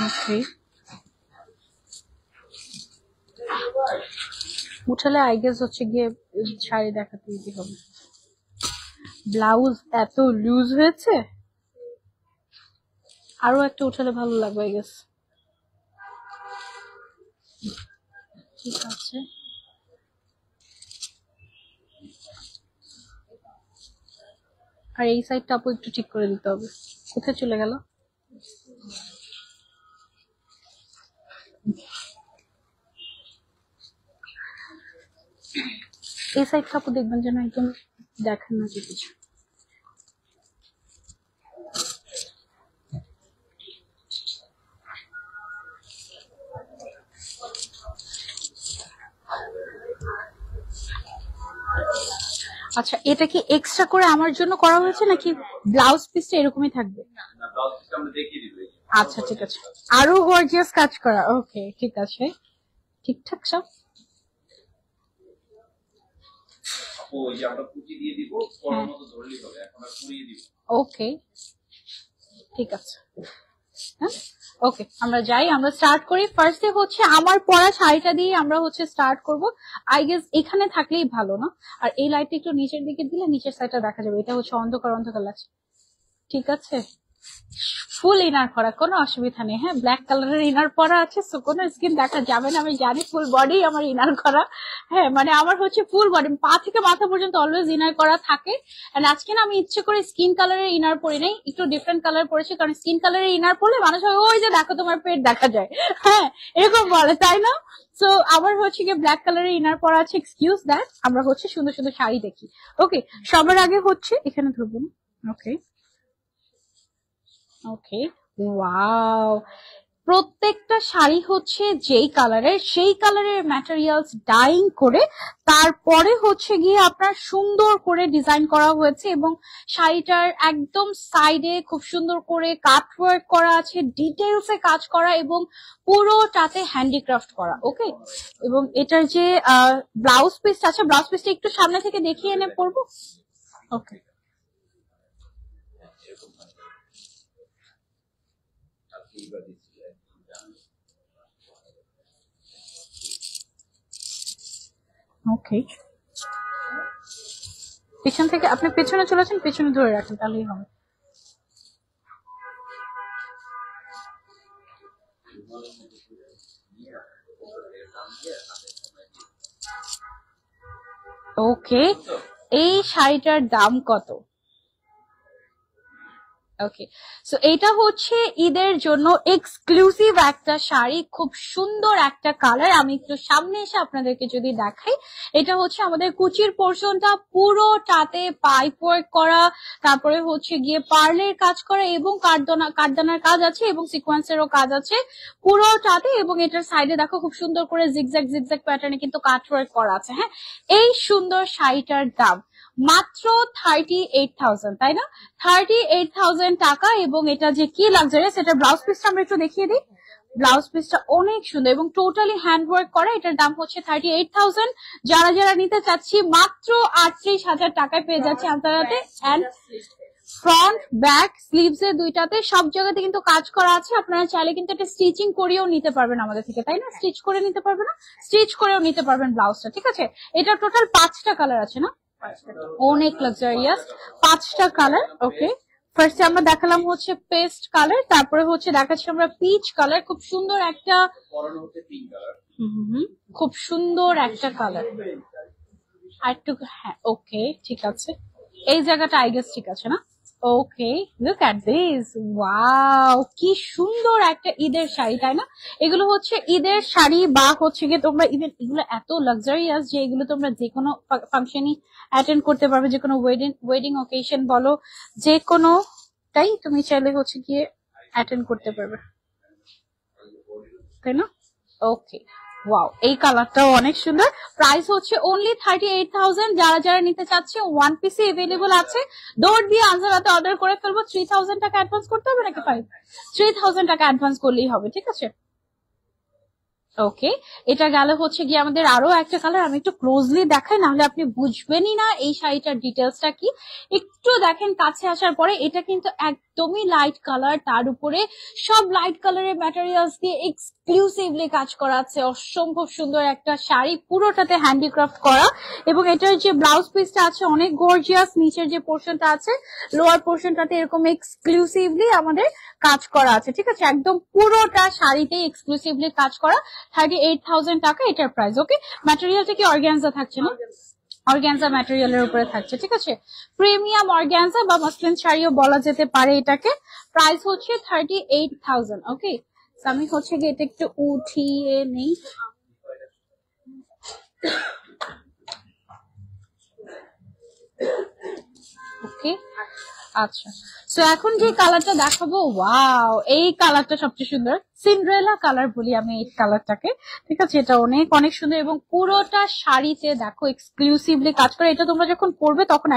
ওকে, উঠালে আই গেস হচ্ছে গিয়ে শাড়ি দেখাতে দিতে হবে। ব্লাউজ এত লুজ হয়েছে, আরো একটা উঠালে ভালো লাগবে আই গেস। ঠিক আছে, আর এই সাইডটা আপু একটু ঠিক করে দিতে হবে। কোথায় চলে গেল? এই সাইডটা আপু দেখবেন যেন একদম দেখেন না যে কিছু। আচ্ছা, এটা কি এক্সট্রা করে আমার জন্য করা হয়েছে নাকি ব্লাউজ পিসটা এরকমই থাকবে? আচ্ছা, ঠিক আছে, আরো গর্জিয়াস কাজ করা। ওকে, ঠিক আছে, ঠিকঠাক সব। ওকে, ঠিক আছে। হ্যাঁ, ওকে, আমরা যাই, আমরা স্টার্ট করি। ফার্স্টে হচ্ছে আমার পরা শাড়িটা দিয়ে আমরা হচ্ছে স্টার্ট করব। আই গেস এখানে থাকলেই ভালো, না? আর এই লাইটটা একটু নিচের দিকে দিলে নিচের সাইডটা দেখা যাবে। এটা হচ্ছে অন্ধকার অন্ধকার লাগছে। ঠিক আছে, ফুল ইনার করা, কোনো অসুবিধা নেই। হ্যাঁ, ব্ল্যাক কালারের ইনার পরা আছে, সো কোনো স্কিন দেখা যাবে না, আমি জানি। ফুল বডি আমার ইনার করা। হ্যাঁ, মানে আমার হচ্ছে ফুল বডি, পা থেকে মাথা পর্যন্ত অলওয়েজ ইনার করা থাকে। এন্ড আজকে না আমি ইচ্ছে করে স্কিন কালারের ইনার পরি নাই, একটু ডিফারেন্ট কালার পরেছি, কারণ স্কিন কালারের ইনার পরলে মানুষ হয় ওই যে দেখো তোমার পেট দেখা যায়, হ্যাঁ এরকম বলে, তাই না? সো আমার হচ্ছে গিয়ে ব্ল্যাক কালারের ইনার পরা আছে। এক্সকিউজ দ্যাট, আমরা হচ্ছে সুন্দর সুন্দর শাড়ি দেখি। ওকে, সবার আগে হচ্ছে এখানে ধরবো না। ওকে, ওকে, ওয়াও, প্রত্যেকটা শাড়ি হচ্ছে যেই কালারের সেই কালারের ম্যাটেরিয়ালস ডাইং করে তারপরে হচ্ছে গিয়ে আপনার সুন্দর করে ডিজাইন করা হয়েছে, এবং শাড়িটার একদম সাইডে খুব সুন্দর করে কাটওয়ার্ক করা আছে, ডিটেলসে কাজ করা এবং পুরোটাতে হ্যান্ডিক্রাফট করা। ওকে, এবং এটার যে ব্লাউজ পিস আছে, ব্লাউজ পিসটা একটু সামনে থেকে দেখিয়ে এনে পরবো। ওকে, ওকে, পিছন থেকে আপনি পেছনে চলেছেন, পেছনে ধরে রাখেন তাহলেই হবে। ওকে, এই শাড়িটার দাম কত? ওকে, সো এটা হচ্ছে ঈদের জন্য এক্সক্লুসিভ একটা শাড়ি, খুব সুন্দর একটা কালার। আমি একটু সামনে এসে আপনাদেরকে যদি দেখাই, এটা হচ্ছে আমাদের কুচির পোর্শনটা পুরোটাতে পাইপ ওয়ার্ক করা, তারপরে হচ্ছে গিয়ে পার্লের কাজ করা এবং কাঠদানার কাজ আছে এবং সিকোয়েন্সেরও কাজ আছে পুরোটাতে, এবং এটার সাইডে দেখো খুব সুন্দর করে জিগজ্যাগ প্যাটার্নে কিন্তু কাট ওয়ার্ক করা আছে। হ্যাঁ, এই সুন্দর শাড়িটার দাম মাত্র 38,000, তাই না? 38,000 টাকা। এবং এটা যে কি লাক্সারিয়াস, এটা ব্লাউজ পিসটা আমরা একটু দেখিয়ে দিই। ব্লাউজ পিসটা অনেক সুন্দর এবং টোটালি হ্যান্ডওয়ার্ক করা। এটার দাম হচ্ছে 38,000। যারা যারা নিতে চাচ্ছি মাত্র 38,000 টাকায় পেয়ে যাচ্ছে আন্তরাতে। এন্ড ফ্রন্ট ব্যাক স্লিভস এর দুইটাতে সব জায়গাতে কিন্তু কাজ করা আছে। আপনারা চাইলে কিন্তু এটা স্টিচিং করেও নিতে পারবেন আমাদের থেকে, তাই না? স্টিচ করে নিতে পারবেন, না স্টিচ করেও নিতে পারবেন ব্লাউজটা, ঠিক আছে? এটা টোটাল 5টা কালার আছে না, অনেক লাক্সারিয়াস 5টা কালার। ওকে, ফার্স্টে আমরা দেখালাম হচ্ছে পেস্ট কালার, তারপরে হচ্ছে দেখাচ্ছি আমরা পিচ কালার, খুব সুন্দর একটা, খুব সুন্দর একটা কালার। আর একটু, হ্যাঁ ওকে ঠিক আছে, এই জায়গাটা আই গেস ঠিক আছে না? ওকে, লুক এট দিস, ওয়াও কি সুন্দর একটা ঈদের শাড়ি, তাই না? এগুলো হচ্ছে ঈদের শাড়ি, বা হচ্ছে গিয়ে তোমরা ইভেন এগুলো এত লাক্সারিয়াস যে এগুলো তোমরা যে কোনো ফাংশনই অ্যাটেন্ড করতে পারবে, যে কোনো ওয়েডিং অকেশন বলো, যে কোনোটাই তুমি চাইলে হচ্ছে গিয়ে অ্যাটেন্ড করতে পারবে, তাই না? ওকে, ওয়াও, এই কালারটাও অনেক সুন্দর। প্রাইস হচ্ছে অনলি 38,000। যারা যারা নিতে চাচ্ছে ওয়ান পিসে এভেলেবল আছে। দৌড় দিয়ে আনসারাতে অর্ডার করে ফেলবো। 3,000 টাকা অ্যাডভান্স করতে হবে নাকি 3,000 টাকা অ্যাডভান্স করলেই হবে, ঠিক আছে? ওকে, এটা গেল হচ্ছে গিয়ে আমাদের আরো একটা কালার। আমি একটু ক্লোজলি দেখাই, নাহলে আপনি বুঝবেনই না এই শাড়িটার ডিটেলসটা কি। একটু দেখেন কাছে আসার পরে, এটা কিন্তু একদমই লাইট কালার, তার উপরে সব লাইট কালারের ম্যাটেরিয়ালস দিয়ে এক্সক্লুসিভলি কাজ করা আছে। অসম্ভব সুন্দর একটা শাড়ি, পুরোটাতে হ্যান্ডিক্রাফট করা, এবং এটার যে ব্লাউজ পিসটা আছে অনেক গর্জিয়াস। নিচের যে পোর্শনটা আছে, লোয়ার পোর্শনটাতে এরকম এক্সক্লুসিভলি আমাদের কাজ করা আছে, ঠিক আছে? একদম পুরোটা শাড়িতে এক্সক্লুসিভলি কাজ করা। 38,000 টাকা এটার প্রাইস। ওকে, ম্যাটেরিয়ালটা কি অর্গানজা থাকছে না? অর্গানজা ম্যাটেরিয়ালের উপরে থাকছে, ঠিক আছে? প্রিমিয়াম অর্গানজা বা মাসলিন শাড়িও বলা যেতে পারে এটাকে। প্রাইস হচ্ছে 38,000। ওকে, আমি হচ্ছে গিয়ে এটা একটু উঠিয়ে নেই। ওকে, আচ্ছা, সো এখন যে কালারটা দেখাবো, ওয়াও, এই কালারটা সবচেয়ে সুন্দর, সিন্ড্রেলা কালার বলি আমি এই কালারটাকে, ঠিক আছে? এটা অনেক অনেক সুন্দর এবং পুরোটা শাড়িতে দেখো এক্সক্লুসিভলি কাজ করে। এটা তোমরা যখন পরবে তখন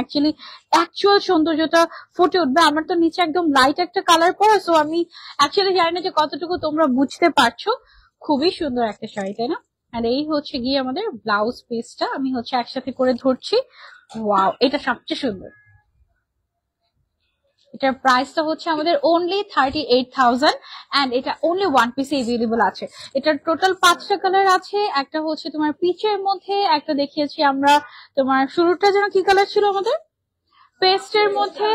অ্যাকচুয়াল সৌন্দর্যটা ফুটে উঠবে। আমার তো নিচে একদম লাইট একটা কালার পরা, সো আমি অ্যাকচুয়ালি জানি না যে কতটুকু তোমরা বুঝতে পারছো। খুবই সুন্দর একটা শাড়ি, তাই না? আর এই হচ্ছে গিয়ে আমাদের ব্লাউজ পিসটা, আমি হচ্ছে একসাথে করে ধরছি। ওয়াও, এটা সবচেয়ে সুন্দর। এটার প্রাইসটা হচ্ছে আমাদের অনলি 38,000 এন্ড এটা অনলি ওয়ান পিসে এভেলেবল আছে। এটার টোটাল 5টা কালার আছে। একটা হচ্ছে তোমার পিচের মধ্যে, একটা দেখিয়েছি আমরা তোমার শুরুটা যেন কি কালার ছিল আমাদের, পেস্টের মধ্যে,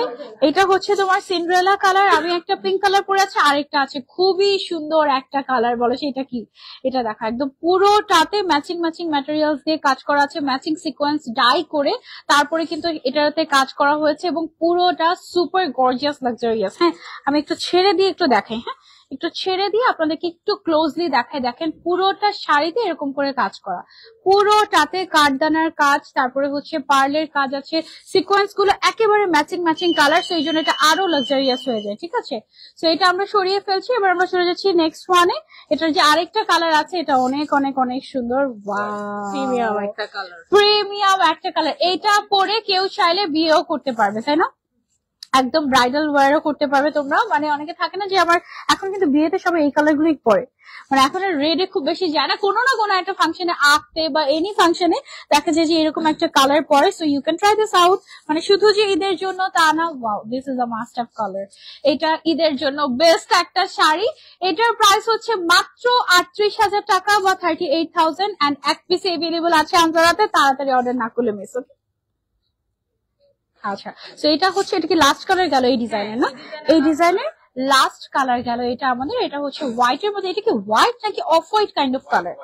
এটা হচ্ছে তোমার সিন্ড্রেলা কালার, আমি একটা পিঙ্ক কালার পরে আছে, আরেকটা আছে খুবই সুন্দর একটা কালার, বলো সেটা কি? এটা দেখা একদম পুরোটাতে ম্যাচিং ম্যাটেরিয়ালস দিয়ে কাজ করা আছে, ম্যাচিং সিকোয়েন্স ডাই করে তারপরে কিন্তু এটাতে কাজ করা হয়েছে এবং পুরোটা সুপার গর্জিয়াস লাক্সারিয়াস। হ্যাঁ, আমি একটু ছেড়ে দিয়ে একটু দেখাই। হ্যাঁ, একটু ছেড়ে দিয়ে আপনাদেরকে একটু ক্লোজলি দেখাই। দেখেন পুরোটা শাড়িতে এরকম করে কাজ করা, পুরোটাতে কাঠদানার কাজ, তারপরে হচ্ছে পার্লের কাজ আছে, সিকোয়েন্স গুলো একেবারে ম্যাচিং ম্যাচিং কালার, সেই জন্য এটা আরো লাক্সারিয়াস হয়ে যায়। ঠিক আছে, তো এটা আমরা সরিয়ে ফেলছি। এবার আমরা চলে যাচ্ছি নেক্সট ওয়ানে। এটার যে আরেকটা কালার আছে, এটা অনেক অনেক অনেক সুন্দর। প্রিমিয়াম একটা কালার, প্রিমিয়াম একটা কালার। এটা পরে কেউ চাইলে বিয়েও করতে পারবে, তাই না? একদম ব্রাইডাল ওয়্যারও করতে পারবে তোমরা। মানে অনেকে থাকে না যে আমার এখন কিন্তু বিয়েতে সবাই এই কালার গুলোই পরে, মানে এখন রেডে খুব বেশি যায় না, কোনো না কোনো একটা ফাংশনে আঁকতে বা এনি ফাংশনে দেখা যায় যে এরকম একটা কালার পরে। So you can try this out. মানে শুধু যে ঈদের জন্য তা না, wow this is a must have colour. এটা ঈদের জন্য বেস্ট একটা শাড়ি। এটার প্রাইস হচ্ছে মাত্র 38,000 টাকা বা 38,000, এন্ড এক পিস এভেলেবল আছে আন্তরাতে, তাড়াতাড়ি অর্ডার না করলে মিস। ওকে, আচ্ছা, তো এটা হচ্ছে, এটা কি লাস্ট কালার গেল এই ডিজাইনের? না, এই ডিজাইনের লাস্ট কালার গেল এটা আমাদের। এটা হচ্ছে হোয়াইট এর মধ্যে। এটা কি হোয়াইট নাকি off white kind of colour?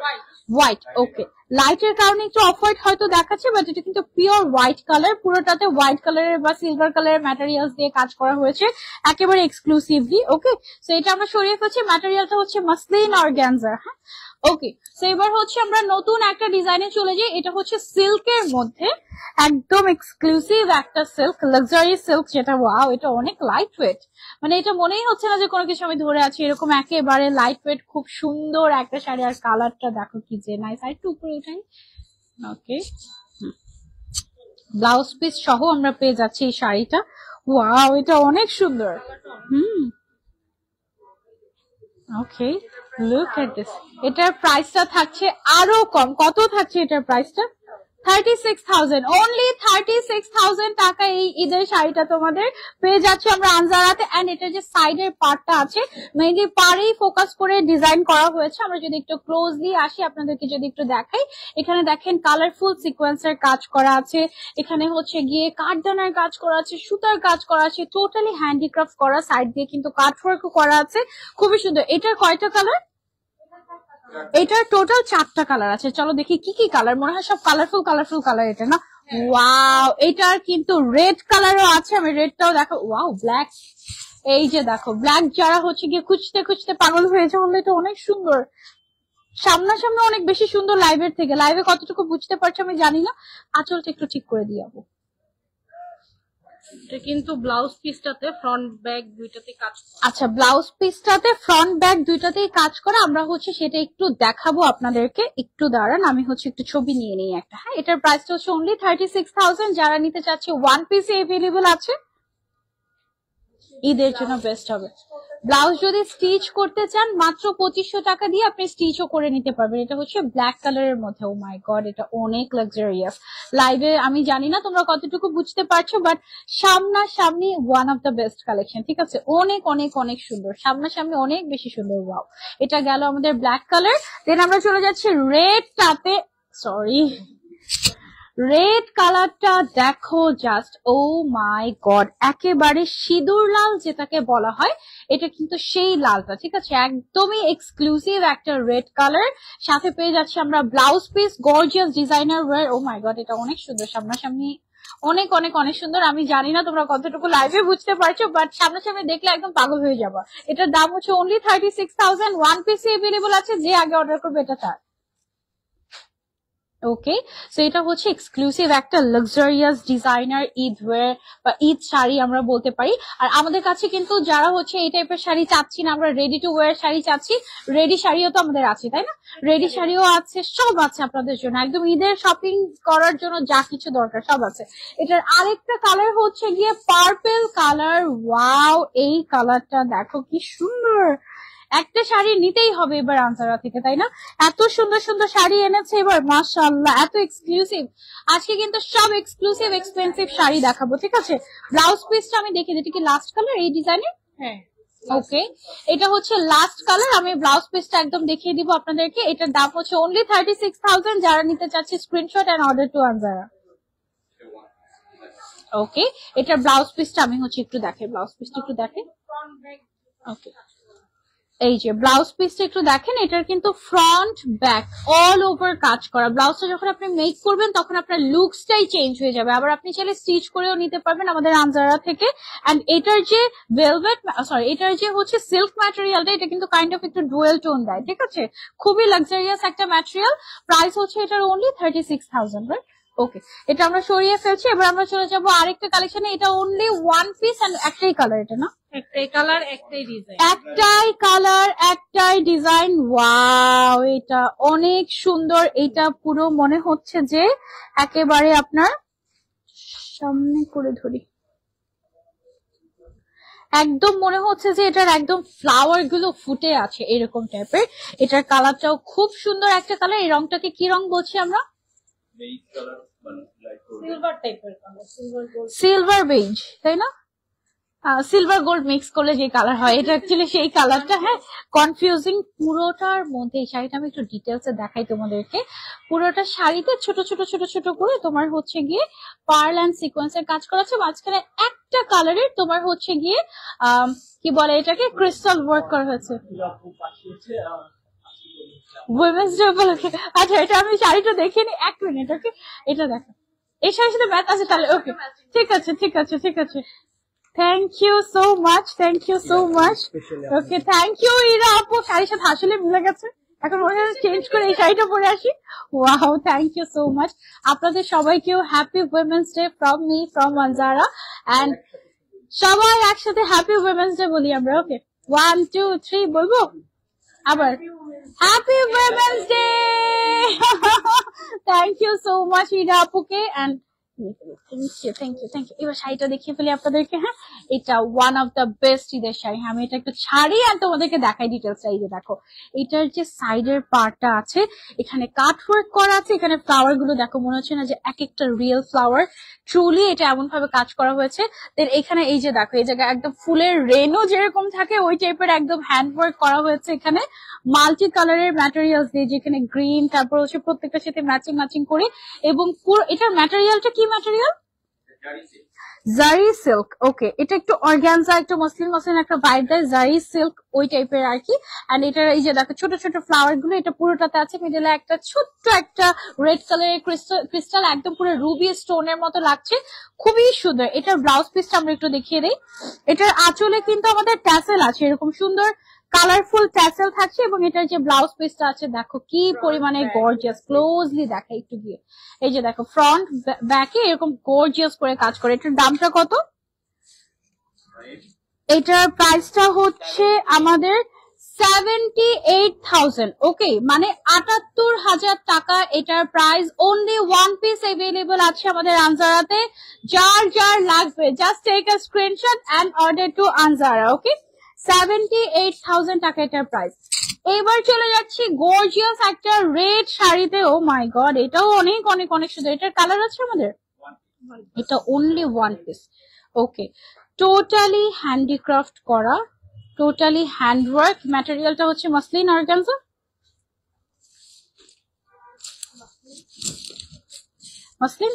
White. Okay, লাইটের কারণে একটু অফ হোয়াইট হয়তো দেখাচ্ছে, বাট এটা কিন্তু পিওর হোয়াইট কালার। পুরোটাতে হোয়াইট কালারের বা সিলভার কালারের ম্যাটেরিয়ালস দিয়ে কাজ করা হয়েছে একেবারে এক্সক্লুসিভলি। ওকে, তো এটা আমরা সরিয়ে ফেলছি। ম্যাটেরিয়ালটা হচ্ছে মাসলিন অর্গানজা। হ্যাঁ, ওকে, তো এবার হচ্ছে আমরা নতুন একটা ডিজাইনে চলে যাই। এটা হচ্ছে সিল্কের মধ্যে, একদম এক্সক্লুসিভ একটা সিল্ক, লাক্সারি সিল্ক, যেটা ওয়াও, এটা অনেক লাইট ওয়েট। মানে এটা মনেই হচ্ছে না যে কোনো কিছু আমি ধরে আছি, এরকম একেবারে লাইট ওয়েট, খুব সুন্দর একটা শাড়ি। আর কালারটা দেখো কি যে নাইস। আর একটু উপরে উঠাই। ওকে, ব্লাউজ পিস সহ আমরা পেয়ে যাচ্ছি এই শাড়িটা। ওয়াও, এটা অনেক সুন্দর। ওকে, লুক এট দিস। এটার প্রাইসটা থাকছে আরো কম। কত থাকছে এটার প্রাইসটা? 36,000, অনলি 36,000 টাকা এই ঈদের শাড়িটা তোমাদের পেয়ে যাচ্ছে আমরা আনজারাতে। এন্ড এটা যে সাইডের পার্টটা আছে, মেইনলি পাড়েই ফোকাস করে ডিজাইন করা হয়েছে। আমরা যদি একটু ক্লোজলি আসি, আপনাদেরকে যদি একটু দেখাই, এখানে দেখেন কালারফুল সিকোয়েন্সের কাজ করা আছে, এখানে হচ্ছে গিয়ে কাঠদানার কাজ করা আছে, সুতার কাজ করা আছে, টোটালি হ্যান্ডিক্রাফট করা, সাইড দিয়ে কিন্তু কাটওয়ার্কও করা আছে, খুবই সুন্দর। এটার কয়টা কালার? এটার টোটাল 4টা কালার আছে। চলো দেখি কি কি কালার। মনে হয় সব কালারফুল কালারফুল কালার এটা, না? ওয়াও, এটার কিন্তু রেড কালারও আছে। আমি রেডটাও দেখো। Wow, black. এই যে দেখো, ব্ল্যাক যারা হচ্ছে গিয়ে খুঁজতে খুঁজতে পাগল হয়েছে, বললে এটা অনেক সুন্দর। সামনাসামনি অনেক বেশি সুন্দর লাইভের থেকে। লাইভে কতটুকু বুঝতে পারছো আমি জানি না। আঁচলটা একটু ঠিক করে দিয়ে যাবো। এটা কিন্তু ব্লাউজ পিসটাতে ফ্রন্ট ব্যাক দুইটাতে কাজ করা। আচ্ছা, ব্লাউজ পিসটাতে ফ্রন্ট ব্যাক দুইটাতেই কাজ করা। আমরা হচ্ছে সেটা একটু দেখাবো আপনাদেরকে। একটু দাঁড়ান, আমি হচ্ছে একটু ছবি নিয়ে নিই একটা। হ্যাঁ, এটার প্রাইসটা হচ্ছে অনলি 36,000। যারা নিতে চাচ্ছে ওয়ান পিস এভেলেবল আছে, ঈদের জন্য বেস্ট হবে। ব্লাউজ যদি স্টিচ করতে চান, মাত্র 2500 টাকা দিয়ে আপনি স্টিচও করে নিতে পারবেন। এটা হচ্ছে ব্ল্যাক কালারের মধ্যে। ও মাই গড, এটা অনেক লাক্সারিয়াস। লাইভে আমি জানি না তোমরা কতটুকু বুঝতে পারছো, বাট সামনাসামনি one of the best collection. ঠিক আছে, অনেক অনেক অনেক সুন্দর, সামনাসামনি অনেক বেশি সুন্দর। ওয়াও, এটা গেল আমাদের ব্ল্যাক কালার। দেন আমরা চলে যাচ্ছি রেডটাতে। সরি, রেড কালারটা দেখো জাস্ট, ও মাই গড, একেবারে সিঁদুর লাল যেটাকে বলা হয়, এটা কিন্তু সেই লালটা। ঠিক আছে, একদমই এক্সক্লুসিভ একটা রেড কালার। সাথে পেয়ে যাচ্ছি আমরা blouse piece, gorgeous designer wear. Oh my God, এটা অনেক সুন্দর, সামনাসামনি অনেক অনেক অনেক সুন্দর। আমি জানি না তোমরা কতটুকু লাইভে বুঝতে পারছো, বাট সামনাসামনি দেখলে একদম পাগল হয়ে যাবো। এটার দাম হচ্ছে অনলি 36,000। ওয়ান পিস এভেলেবল আছে, যে আগে অর্ডার করবে এটা তার। ওকে, সো এটা হচ্ছে এক্সক্লুসিভ একটা লাক্সারিয়াস ডিজাইনার ঈদ ওয়্যার বা ঈদ শাড়ি আমরা বলতে পারি। আর আমাদের কাছে কিন্তু যারা হচ্ছে এই টাইপের শাড়ি চাচ্ছি না, আমরা রেডি টু ওয়্যার শাড়ি চাচ্ছি, রেডি শাড়িও তো আমাদের আছে, তাই না? রেডি শাড়িও আছে, সব আছে আপনাদের জন্য। একদম ঈদের শপিং করার জন্য যা কিছু দরকার সব আছে। এটার আরেকটা কালার হচ্ছে গিয়ে পার্পল কালার। ওয়াও, এই কালারটা দেখো কি সুন্দর। একটা শাড়ি নিতেই হবে এবার আনসারা থেকে, তাই না? এত সুন্দর সুন্দর শাড়ি এনেছে এবার, মাশাআল্লাহ, এত এক্সক্লুসিভ। আজকে কিন্তু সব এক্সক্লুসিভ এক্সপেন্সিভ শাড়ি দেখাবো। ঠিক আছে, ব্লাউজ পিসটা আমি দেখি, এটা কি লাস্ট কালার এই ডিজাইনের? হ্যাঁ, ওকে, এটা হচ্ছে লাস্ট কালার। আমি ব্লাউজ পিসটা একদম দেখিয়ে দিব আপনাদেরকে। এটার দাম হচ্ছে অনলি 36,000। যারা নিতে চাচ্ছে screenshot and order to Anjara. ওকে, এটার ব্লাউজ পিসটা আমি হচ্ছে একটু দেখে, ব্লাউজ পিসটা একটু দেখে। ওকে, এই যে ব্লাউজ পিসটা একটু দেখেন, এটার কিন্তু ফ্রন্ট ব্যাক অল ওভার কাজ করা। ব্লাউজটা যখন আপনি মেক করবেন তখন আপনার লুকসটাই চেঞ্জ হয়ে যাবে। আবার আপনি চাইলে স্টিচ করেও নিতে পারবেন আমাদের আনজারা থেকে। এন্ড এটার যে ভেলভেট সরি এটার যে হচ্ছে সিল্ক ম্যাটেরিয়ালটা, এটা কিন্তু কাইন্ড অফ একটু ডুয়েল টোন দেয়, ঠিক আছে? খুবই লাক্সারিয়াস একটা ম্যাটেরিয়াল। প্রাইস হচ্ছে এটার অনলি 36,000, রাইট? ওকে, এটা আমরা সরিয়ে ফেলছি। এবার আমরা চলে যাবো আরেকটা কালেকশনে। এটা অনলি ওয়ান পিস এন্ড একটাই কালার, এটা না? একটাই কালার একটাই ডিজাইন। একটাই কালার একটাই ডিজাইন। ওয়াও, এটা অনেক সুন্দর। এটা পুরো মনে হচ্ছে যে একেবারে আপনার সামনে করে ধরি, একদম মনে হচ্ছে যে এটার একদম ফ্লাওয়ার গুলো ফুটে আছে এরকম টাইপের। এটার কালারটাও খুব সুন্দর একটা কালার। এই রংটাকে কি রং বলছি আমরা? সিলভার টাইপের colour, silver gold. Silver beige, তাই না? সিলভার গোল্ড মিক্স করলে যে কালার হয়, এটা অ্যাকচুয়ালি সেই কালারটা। হ্যাঁ, কনফিউজিং পুরোটার মধ্যে। এই শাড়িটা আমি একটু ডিটেলসে দেখাই তোমাদেরকে। পুরোটা শাড়িতে ছোট ছোট ছোট ছোট করে তোমার হচ্ছে গিয়ে পার্ল অ্যান্ড সিকোয়েন্সের কাজ করা আছে। মাঝখানে একটা কালারের তোমার হচ্ছে গিয়ে কি বলে এটাকে, ক্রিস্টাল ওয়ার্ক করা হয়েছে। উইমেন্স ডে উপলক্ষে। আচ্ছা, এটা আমি শাড়িটা দেখিনি, এক মিনিট। ওকে, এটা দেখো, এই শাড়ির সাথে ম্যাচ আছে তাহলে। ওকে, ঠিক আছে ঠিক আছে ঠিক আছে। Thank you so much, thank you so much. Okay, thank you Ira আপু। শাড়ির সাথে আসলে মিলে গেছে। এখন মনে হয় চেঞ্জ করে এই শাড়িটা পরে আসি। Wow, thank you so much. আপনাদের সবাইকেও happy women's day from me, from Anjara. And সবাই একসাথে হ্যাপি উইমেন্স ডে বলি আমরা। ওকে, 1 2 3 বলবো আবার, happy women's day. Thank you so much Ira আপুকে। And thank you thank you. এবার শাড়িটা দেখিয়ে ফেলি আপনাদেরকে। হ্যাঁ, এটা ওয়ান অফ দ্য বেস্ট ঈদের শাড়ি। আমি এটা একটু ছাড়ি আর তোমাদেরকে দেখাই ডিটেলসটা। এই যে দেখো, এটার যে সাইডের পার্টটা আছে, এখানে কাট ওয়ার্ক করা আছে। এখানে ফ্লাওয়ার গুলো দেখো, মনে হচ্ছে না যে এক একটা রিয়েল ফ্লাওয়ার। ট্রুলি এটা এমন ভাবে কাজ করা হয়েছে। দেন এখানে এই যে দেখো, এই জায়গায় একদম ফুলের রেনও যেরকম থাকে ওই টাইপের একদম হ্যান্ড ওয়ার্ক করা হয়েছে। এখানে মাল্টি কালারের ম্যাটেরিয়ালস দিয়ে, যেখানে গ্রিন, তারপর হচ্ছে প্রত্যেকটার সাথে ম্যাচিং ম্যাচিং করে। এবং পুরো এটার ম্যাটেরিয়ালটা কি ম্যাটেরিয়াল? জারি সিল্ক। ওকে, এটা একটু অর্গানজা, একটু মসলিন মসলিন একটা ভাইব দেয়, জারি সিল্ক ওই টাইপের আর কি। এন্ড এটার এই যে দেখো ছোট ছোট ফ্লাওয়ার গুলো, এটা পুরোটাতে আছে। মিডলে একটা ছোট্ট একটা রেড কালারের ক্রিস্টাল, একদম পুরো রুবি স্টোনের মতো লাগছে, খুবই সুন্দর। এটার ব্লাউজ পিসটা আমরা একটু দেখিয়ে দিই। এটার আঁচলে কিন্তু আমাদের ট্যাসেল আছে, এরকম সুন্দর কালারফুল ট্যাসেল থাকছে। এবং এটার যে ব্লাউজ পিসটা আছে দেখো কি পরিমাণে গর্জিয়াস। ক্লোজলি দেখা একটু গিয়ে, এই যে দেখো ফ্রন্ট ব্যাকে এরকম গর্জিয়াস করে কাজ করে। এটার দামটা কত? এটার প্রাইসটা হচ্ছে আমাদের 78,000। ওকে, মানে 78,000 টাকা এটার price. Only one piece available আছে আমাদের আনজারাতে। যার যার লাগবে just take a screenshot and order to Anjara. Okay, 78,000 টাকা এটার প্রাইস। এবার চলে যাচ্ছি গর্জিয়াস একটা রেড শাড়িতে। ও মাই গড, এটাও অনেক অনেক অনেক সুন্দর। এটার কালার আছে আমাদের, এটা অনলি ওয়ান পিস। ওকে, টোটালি হ্যান্ডিক্রাফট করা, টোটালি হ্যান্ডওয়ার্ক। ম্যাটেরিয়ালটা হচ্ছে মসলিন অর্গানজা, মসলিন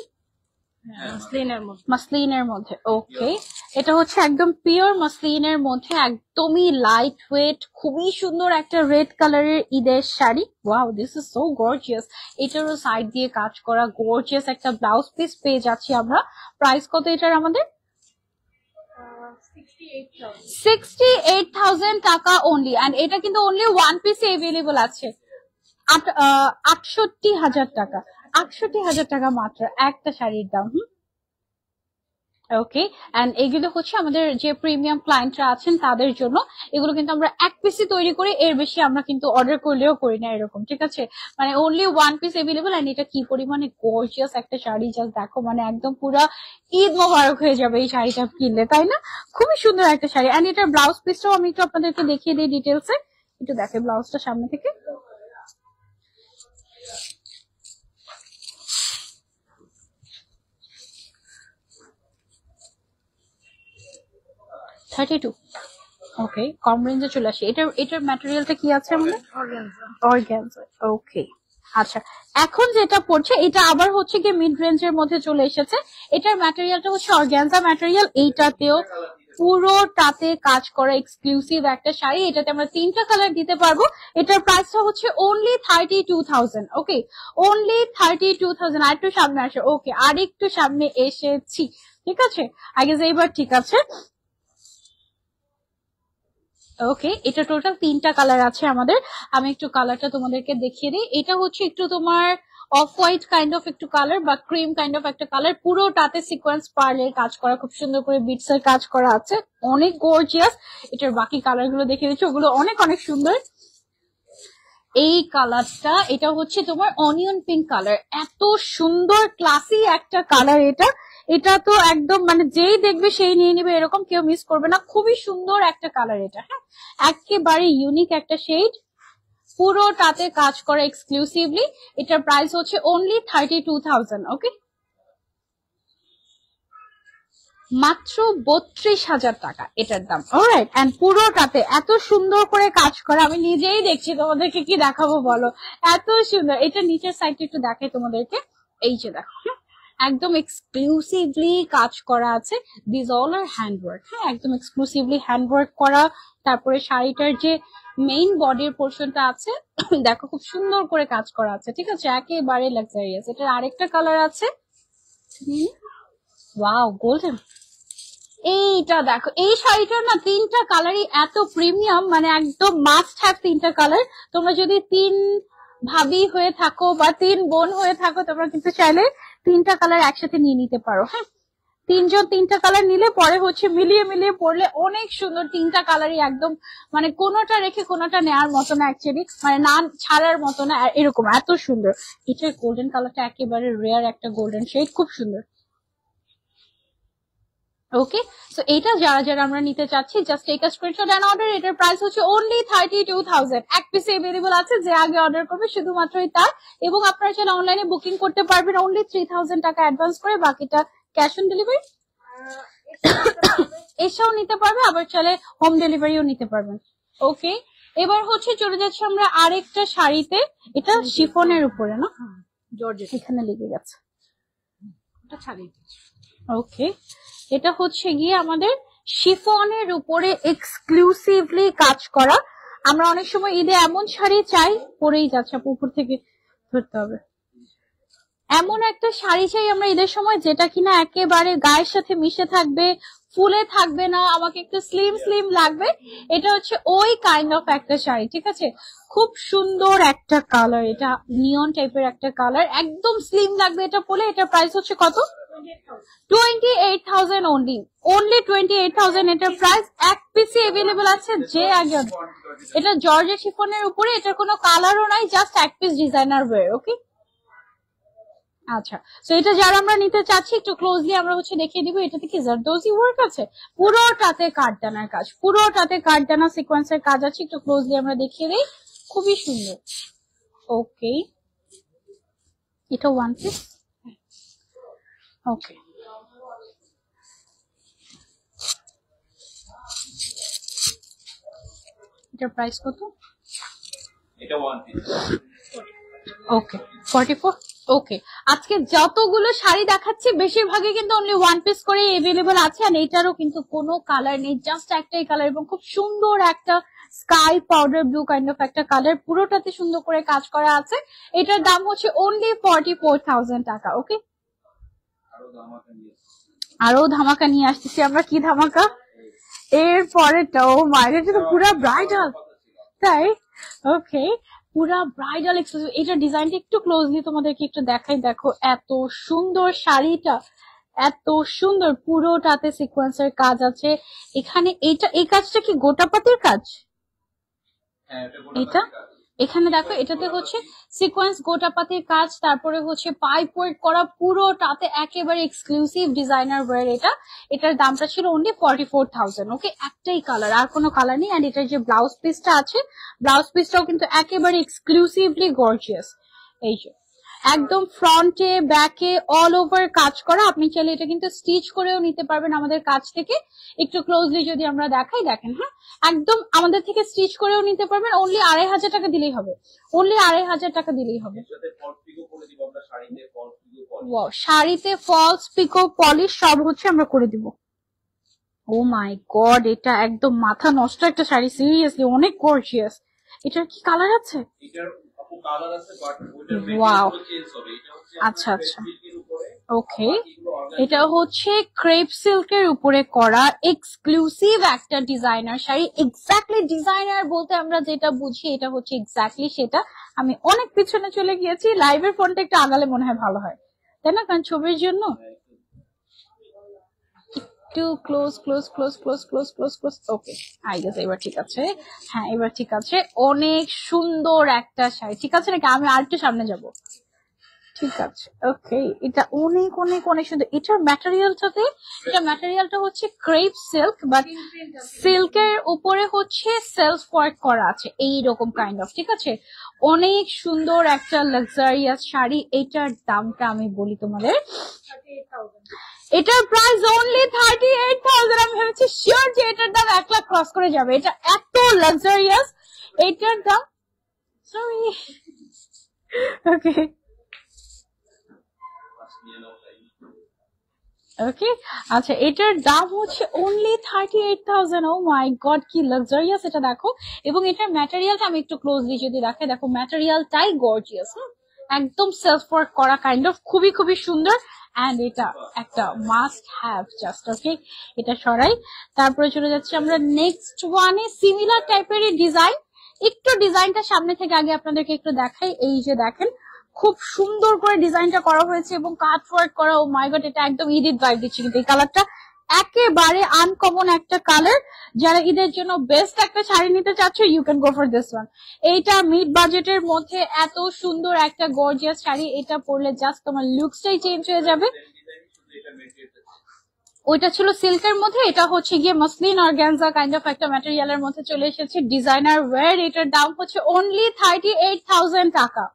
মসলিনের মধ্যে। ওকে, এটা হচ্ছে একদম পিওর মসলিনের মধ্যে, একদমই লাইট ওয়েট, খুবই সুন্দর একটা রেড কালারের ঈদের sari. Wow, this is so gorgeous. এটারও সাইড দিয়ে কাজ করা গর্জিয়াস একটা ব্লাউজ পিস পেয়ে যাচ্ছি আমরা। প্রাইস কত এটার আমাদের? 68,000 টাকা অনলি। এন্ড এটা কিন্তু অনলি ওয়ান পিসে এভেলেবল আছে। 68,000 টাকা, 68,000 টাকা মাত্র একটা শাড়ির দাম। ওকে, এন্ড এগুলো হচ্ছে আমাদের যে প্রিমিয়াম ক্লায়েন্টরা আছেন তাদের জন্য। এগুলো কিন্তু আমরা এক পিসই তৈরি করি, এর বেশি আমরা কিন্তু অর্ডার করলেও করি না এরকম, ঠিক আছে? মানে only one piece available. And এটা কি পরিমাণে গর্জিয়াস একটা শাড়ি, জাস্ট দেখো, মানে একদম পুরো ঈদ মোবারক হয়ে যাবে এই শাড়িটা কিনলে, তাই না? খুবই সুন্দর একটা শাড়ি। এন্ড এটার ব্লাউজ পিসটাও আমি একটু আপনাদেরকে দেখিয়ে দিই ডিটেলসে। একটু দেখে ব্লাউজটা সামনে থেকে। ওকে, কম রেঞ্জে চলে আসি। এটার ম্যাটেরিয়ালটা কি আছে আমাদের? অর্গানজা। ওকে, আচ্ছা, এখন যেটা পড়ছে এটা আবার হচ্ছে কি মিড রেঞ্জের মধ্যে চলে এসেছে। এটার ম্যাটেরিয়ালটা হচ্ছে অর্গানজা ম্যাটেরিয়াল। এইটাতেও পুরোটাতে কাজ করা এক্সক্লুসিভ একটা শাড়ি। এটাতে আমরা 3টা কালার দিতে পারবো। এটার প্রাইসটা হচ্ছে অনলি 32,000। ওকে, অনলি 32,000। আর একটু সামনে আসে। ওকে, আর একটু সামনে এসেছি, ঠিক আছে, আগে এইবার ঠিক আছে। ওকে, এটা টোটাল 3টা কালার আছে আমাদের। আমি একটু কালারটা তোমাদেরকে দেখিয়ে দিই। এটা হচ্ছে একটু তোমার অফ হোয়াইট কাইন্ড অফ একটু কালার বা ক্রিম কাইন্ড অফ একটা কালার। পুরোটাতে সিকোয়েন্স পার্লের কাজ করা, খুব সুন্দর করে বিটস এর কাজ করা আছে, অনেক গর্জিয়াস। এটার বাকি কালার গুলো দেখিয়ে দিচ্ছি, ওগুলো অনেক অনেক সুন্দর। এই কালারটা, এটা হচ্ছে তোমার অনিয়ন পিঙ্ক কালার, এত সুন্দর ক্লাসি একটা কালার। এটা তো একদম মানে যেই দেখবে সেই নিয়ে নিবে, এরকম কেউ মিস করবে না। খুবই সুন্দর একটা কালার এটা, হ্যাঁ, একেবারে ইউনিক একটা শেড, পুরোটাতে কাজ করা এক্সক্লুসিভলি। এটার প্রাইস হচ্ছে অনলি 32,000। ওকে, মাত্র 32,000 টাকা এটার দাম। অলরাইট, এন্ড পুরোটাতে এত সুন্দর করে কাজ করা, আমি নিজেই দেখছি, তোমাদেরকে কি দেখাবো বলো, এত সুন্দর। এটা নিচের সাইডটা একটু দেখাই তোমাদেরকে, এই যে দেখো, একদম এক্সক্লুসিভলি কাজ করা আছে। দিস অল আর হ্যান্ডওয়ার্ক, হ্যাঁ, একদম এক্সক্লুসিভলি হ্যান্ডওয়ার্ক করা। তারপরে শাড়িটার যে মেইন বডির পোর্শনটা আছে দেখো, খুব সুন্দর করে কাজ করা আছে, ঠিক আছে, একেবারে লাক্সারিয়াস। এটার আরেকটা কালার আছে, ওয়াও, গোল্ডেন। এইটা দেখো, এই শাড়িটার না 3টা কালারই এত প্রিমিয়াম, মানে একদম মাস্ট হ্যাভ 3টা কালার। তোমরা যদি 3 ভাবি হয়ে থাকো বা 3 বোন হয়ে থাকো, তোমরা কিন্তু চাইলে 3টা কালার একসাথে নিয়ে নিতে পারো, হ্যাঁ। 3জন 3টা কালার নিলে পরে হচ্ছে মিলিয়ে মিলিয়ে পড়লে অনেক সুন্দর। 3টা কালারই একদম মানে কোনোটা রেখে কোনোটা নেওয়ার মতো না, অ্যাকচুয়ালি মানে না ছাড়ার মতো না, এরকম এত সুন্দর। এটার গোল্ডেন কালারটা একেবারে রেয়ার একটা গোল্ডেন শেড, খুব সুন্দর। ওকে, সো এটা যারা যারা আমরা নিতে চাচ্ছি, just take a screenshot and order. এটার প্রাইস হচ্ছে অনলি 32,000। এক পিস अवेलेबल আছে, যে আগে অর্ডার করবে শুধুমাত্রই তার। এবং আপনারা চাইলে অনলাইনে বুকিং করতে পারবেন অনলি 3,000 টাকা অ্যাডভান্স করে, বাকিটা ক্যাশ অন ডেলিভারি এসেও নিতে পারবে, আবার চাইলে হোম ডেলিভারিও নিতে পারবেন। ওকে, এবার হচ্ছে চলে যাচ্ছে আমরা আরেকটা শাড়িতে। এটা শিফনের উপরে না, জর্জেট, এখানে লেগে গেছে, এটা ছাড়িয়ে ওকে। এটা হচ্ছে গিয়ে আমাদের শিফনের উপরে এক্সক্লুসিভলি কাজ করা। আমরা অনেক সময় ঈদে এমন শাড়ি চাই, পরেই যাচ্ছে, উপর থেকে ধরতে হবে, এমন একটা শাড়ি চাই আমরা ঈদের সময় যেটা কিনা একেবারে গায়ের সাথে মিশে থাকবে, ফুলে থাকবে না, আমাকে একটু স্লিম স্লিম লাগবে। এটা হচ্ছে ওই কাইন্ড অফ একটা শাড়ি, ঠিক আছে, খুব সুন্দর একটা কালার, এটা নিয়ন টাইপের একটা কালার, একদম স্লিম লাগবে এটা পরে। এটা প্রাইস হচ্ছে কত? 28,000 অনলি, অনলি 28,000 এটার প্রাইস। এক পিসে अवेलेबल আছে, যে আগে। এটা জর্জেট শিফনের উপরে, এটার কোনো কালারও নাই, জাস্ট এক পিস ডিজাইনার ওয়্যার। ওকে, আচ্ছা, তো এটা যারা আমরা নিতে চাচ্ছি একটু ক্লোজলি আমরা হচ্ছে দেখিয়ে দিব। এটাতে কি জারদোজি ওয়ার্ক আছে, পুরোটাতে কাঠদানার কাজ, পুরোটাতে কাঠদানা সিকোয়েন্সের কাজ আছে। একটু ক্লোজলি আমরা দেখিয়ে দিই, খুবই সুন্দর। ওকে, এটা ওয়ান পিস। ওকে, এটার প্রাইস কত? এটা ওয়ান পিস। ওকে, 44। ওকে, আজকে যতগুলো শাড়ি দেখাচ্ছি বেশিরভাগই কিন্তু অনলি ওয়ান পিস করে अवेलेबल আছে। আর এটারও কিন্তু কোনো কালার নেই, জাস্ট একটাই কালার, এবং খুব সুন্দর একটা sky powder blue kind of একটা কালার, পুরোটাতে সুন্দর করে কাজ করা আছে। এটার দাম হচ্ছে অনলি 44,000 টাকা। ওকে, আরো ধামাকা নিয়ে আসতেছি আমরা। কি ধামাকা? এর পরেটাও মায়ের, এটা তো পুরো ব্রাইডাল, তাই? ওকে, পুরা ব্রাইডাল এক্সক্লুসিভ। এটা ডিজাইনটা একটু ক্লোজলি তোমাদেরকে একটু দেখাই, দেখো এত সুন্দর শাড়িটা, এত সুন্দর, পুরোটাতে সিকোয়েন্সের কাজ আছে এখানে। এটা এই কাজটা কি গোটাপাতির কাজ? এটা এখানে দেখো, এটাতে হচ্ছে সিকোয়েন্স গোটাপাতির কাজ, তারপরে হচ্ছে পাইপ ওয়ার্ক করা, পুরোটাতে একেবারে এক্সক্লুসিভ ডিজাইনার ওয়্যার। এটার দামটা ছিল অনলি 44,000। ওকে, একটাই কালার, আর কোনো কালার নেই। এন্ড এটার যে ব্লাউজ পিসটা আছে, ব্লাউজ পিসটাও কিন্তু একেবারে এক্সক্লুসিভলি গর্জিয়াস। এই যে একদম ফ্রন্টে ব্যাকে অল ওভার কাজ করা। আপনি চাইলে এটা কিন্তু স্টিচ করেও নিতে পারবেন আমাদের কাছ থেকে। একটু ক্লোজলি যদি আমরা দেখাই, দেখেন, হ্যাঁ, একদম আমাদের থেকে স্টিচ করেও নিতে পারবেন। অনলি 2,500 টাকা দিলেই হবে, অনলি 2,500 টাকা দিলেই হবে। শাড়িতে ফলস পিকো পলিশ সব হচ্ছে আমরা করে দিব। ও মাই গড, এটা একদম মাথা নষ্ট একটা শাড়ি, সিরিয়াসলি অনেক গর্জিয়াস। এটার কি কালার আছে? এটার আপু কালার আছে, বাট ওইটার ওয়াও, মেটেরিয়ালগুলো চেঞ্জ হবে। এটা হচ্ছে আচ্ছা আপনার আচ্ছা, সিল্কের উপরে, ওকে। বাকিগুলো অর্গানজা। এটা হচ্ছে ক্রেপ সিল্কের উপরে করা এক্সক্লুসিভ একটা ডিজাইনার শাড়ি। এক্স্যাক্টলি ডিজাইনার বলতে আমরা যেটা বুঝি এটা হচ্ছে এক্স্যাক্টলি সেটা। আমি অনেক পিছনে চলে গিয়েছি, লাইভের ফোনটা একটু আগালে মনে হয় ভালো হয়, তাই না? কারণ ছবির জন্য একটু close close close close close close close. Okay, I guess এবার ঠিক আছে। হ্যাঁ এবার ঠিক আছে। অনেক সুন্দর একটা শাড়ি, ঠিক আছে নাকি? আমি আর একটু সামনে যাব। ঠিক আছে, ওকে। এটা অনেক অনেক অনেক সুন্দর। এটার ম্যাটেরিয়ালটাতে, এটা ম্যাটেরিয়ালটা হচ্ছে ক্রেপ সিল্ক, বাট সিল্কের উপরে হচ্ছে সেলফ ওয়ার্ক করা আছে এইরকম কাইন্ড অফ, ঠিক আছে? অনেক সুন্দর একটা লাক্সারিয়াস শাড়ি। এটার দামটা আমি বলি তোমাদের, এটার প্রাইস অনলি 38,000। আমি ভেবেছি শিওর যে এটার দাম 1 লাখ ক্রস করে যাবে, এটা এত লাক্সারিয়াস। এটার দাম, সরি, ওকে ওকে, আচ্ছা এটার দাম হচ্ছে অনলি 38,000। ও মাই গড, কি লাক্সারিয়াস এটা দেখো। এবং এটার ম্যাটেরিয়ালটা আমি একটু ক্লোজলি যদি রাখে, দেখো ম্যাটেরিয়ালটাই গর্জিয়াস, একদম সেলফ ওয়ার্ক করা কাইন্ড অফ, খুবই খুবই সুন্দর। এন্ড এটা একটা মাস্ট হ্যাভ জাস্ট, ওকে। এটা সরাই, তারপরে চলে যাচ্ছি আমরা নেক্সট ওয়ানে। সিমিলার টাইপেরই ডিজাইন, একটু ডিজাইনটা সামনে থেকে আগে আপনাদেরকে একটু দেখাই। এই যে দেখেন, খুব সুন্দর করে ডিজাইনটা করা হয়েছে এবং কাট ওয়ার্ক করা। ও মাই গড, এটা একদম ঈদের ভাইব দিচ্ছে। কিন্তু এই কালারটা একেবারে আনকমন একটা কালার। যারা ঈদের জন্য বেস্ট একটা শাড়ি নিতে চাচ্ছ, you can go for this one. এইটা মিড বাজেটের মধ্যে এত সুন্দর একটা গর্জিয়াস শাড়ি, এটা পরলে জাস্ট তোমার লুকসটাই চেঞ্জ হয়ে যাবে। ওইটা ছিল সিল্কের মধ্যে, এটা হচ্ছে গিয়ে মসলিন অর্গানজা কাইন্ড অফ একটা ম্যাটেরিয়ালের মধ্যে চলে এসেছে, ডিজাইনার ওয়্যার। এটার দাম হচ্ছে অনলি 38,000 টাকা।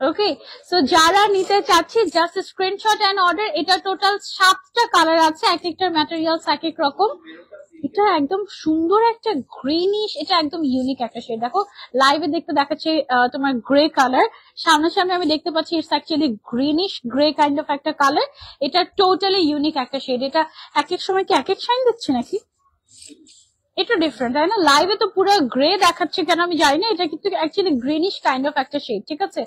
ওকে, সো যারা নিতে চাচ্ছি জাস্ট স্ক্রিনশট এন্ড অর্ডার। এটা টোটাল 7টা কালার আছে, এক একটার ম্যাটেরিয়ালস এক এক রকম। এটা একদম সুন্দর একটা গ্রিনিশ, এটা একদম ইউনিক একটা শেড। দেখো লাইভে দেখতে দেখাচ্ছে তোমার গ্রে কালার, সামনাসামনি আমি দেখতে পাচ্ছি it's actually greenish grey kind of একটা কালার। এটা টোটালি ইউনিক একটা শেড। এটা এক এক সময় কি এক এক শাইন দিচ্ছে নাকি? এটা ডিফারেন্ট, তাই না? লাইভে তো পুরো গ্রে দেখাচ্ছে কেন আমি জানি না, এটা কিন্তু অ্যাকচুয়ালি গ্রিনিশ কাইন্ড অফ একটা শেড, ঠিক আছে?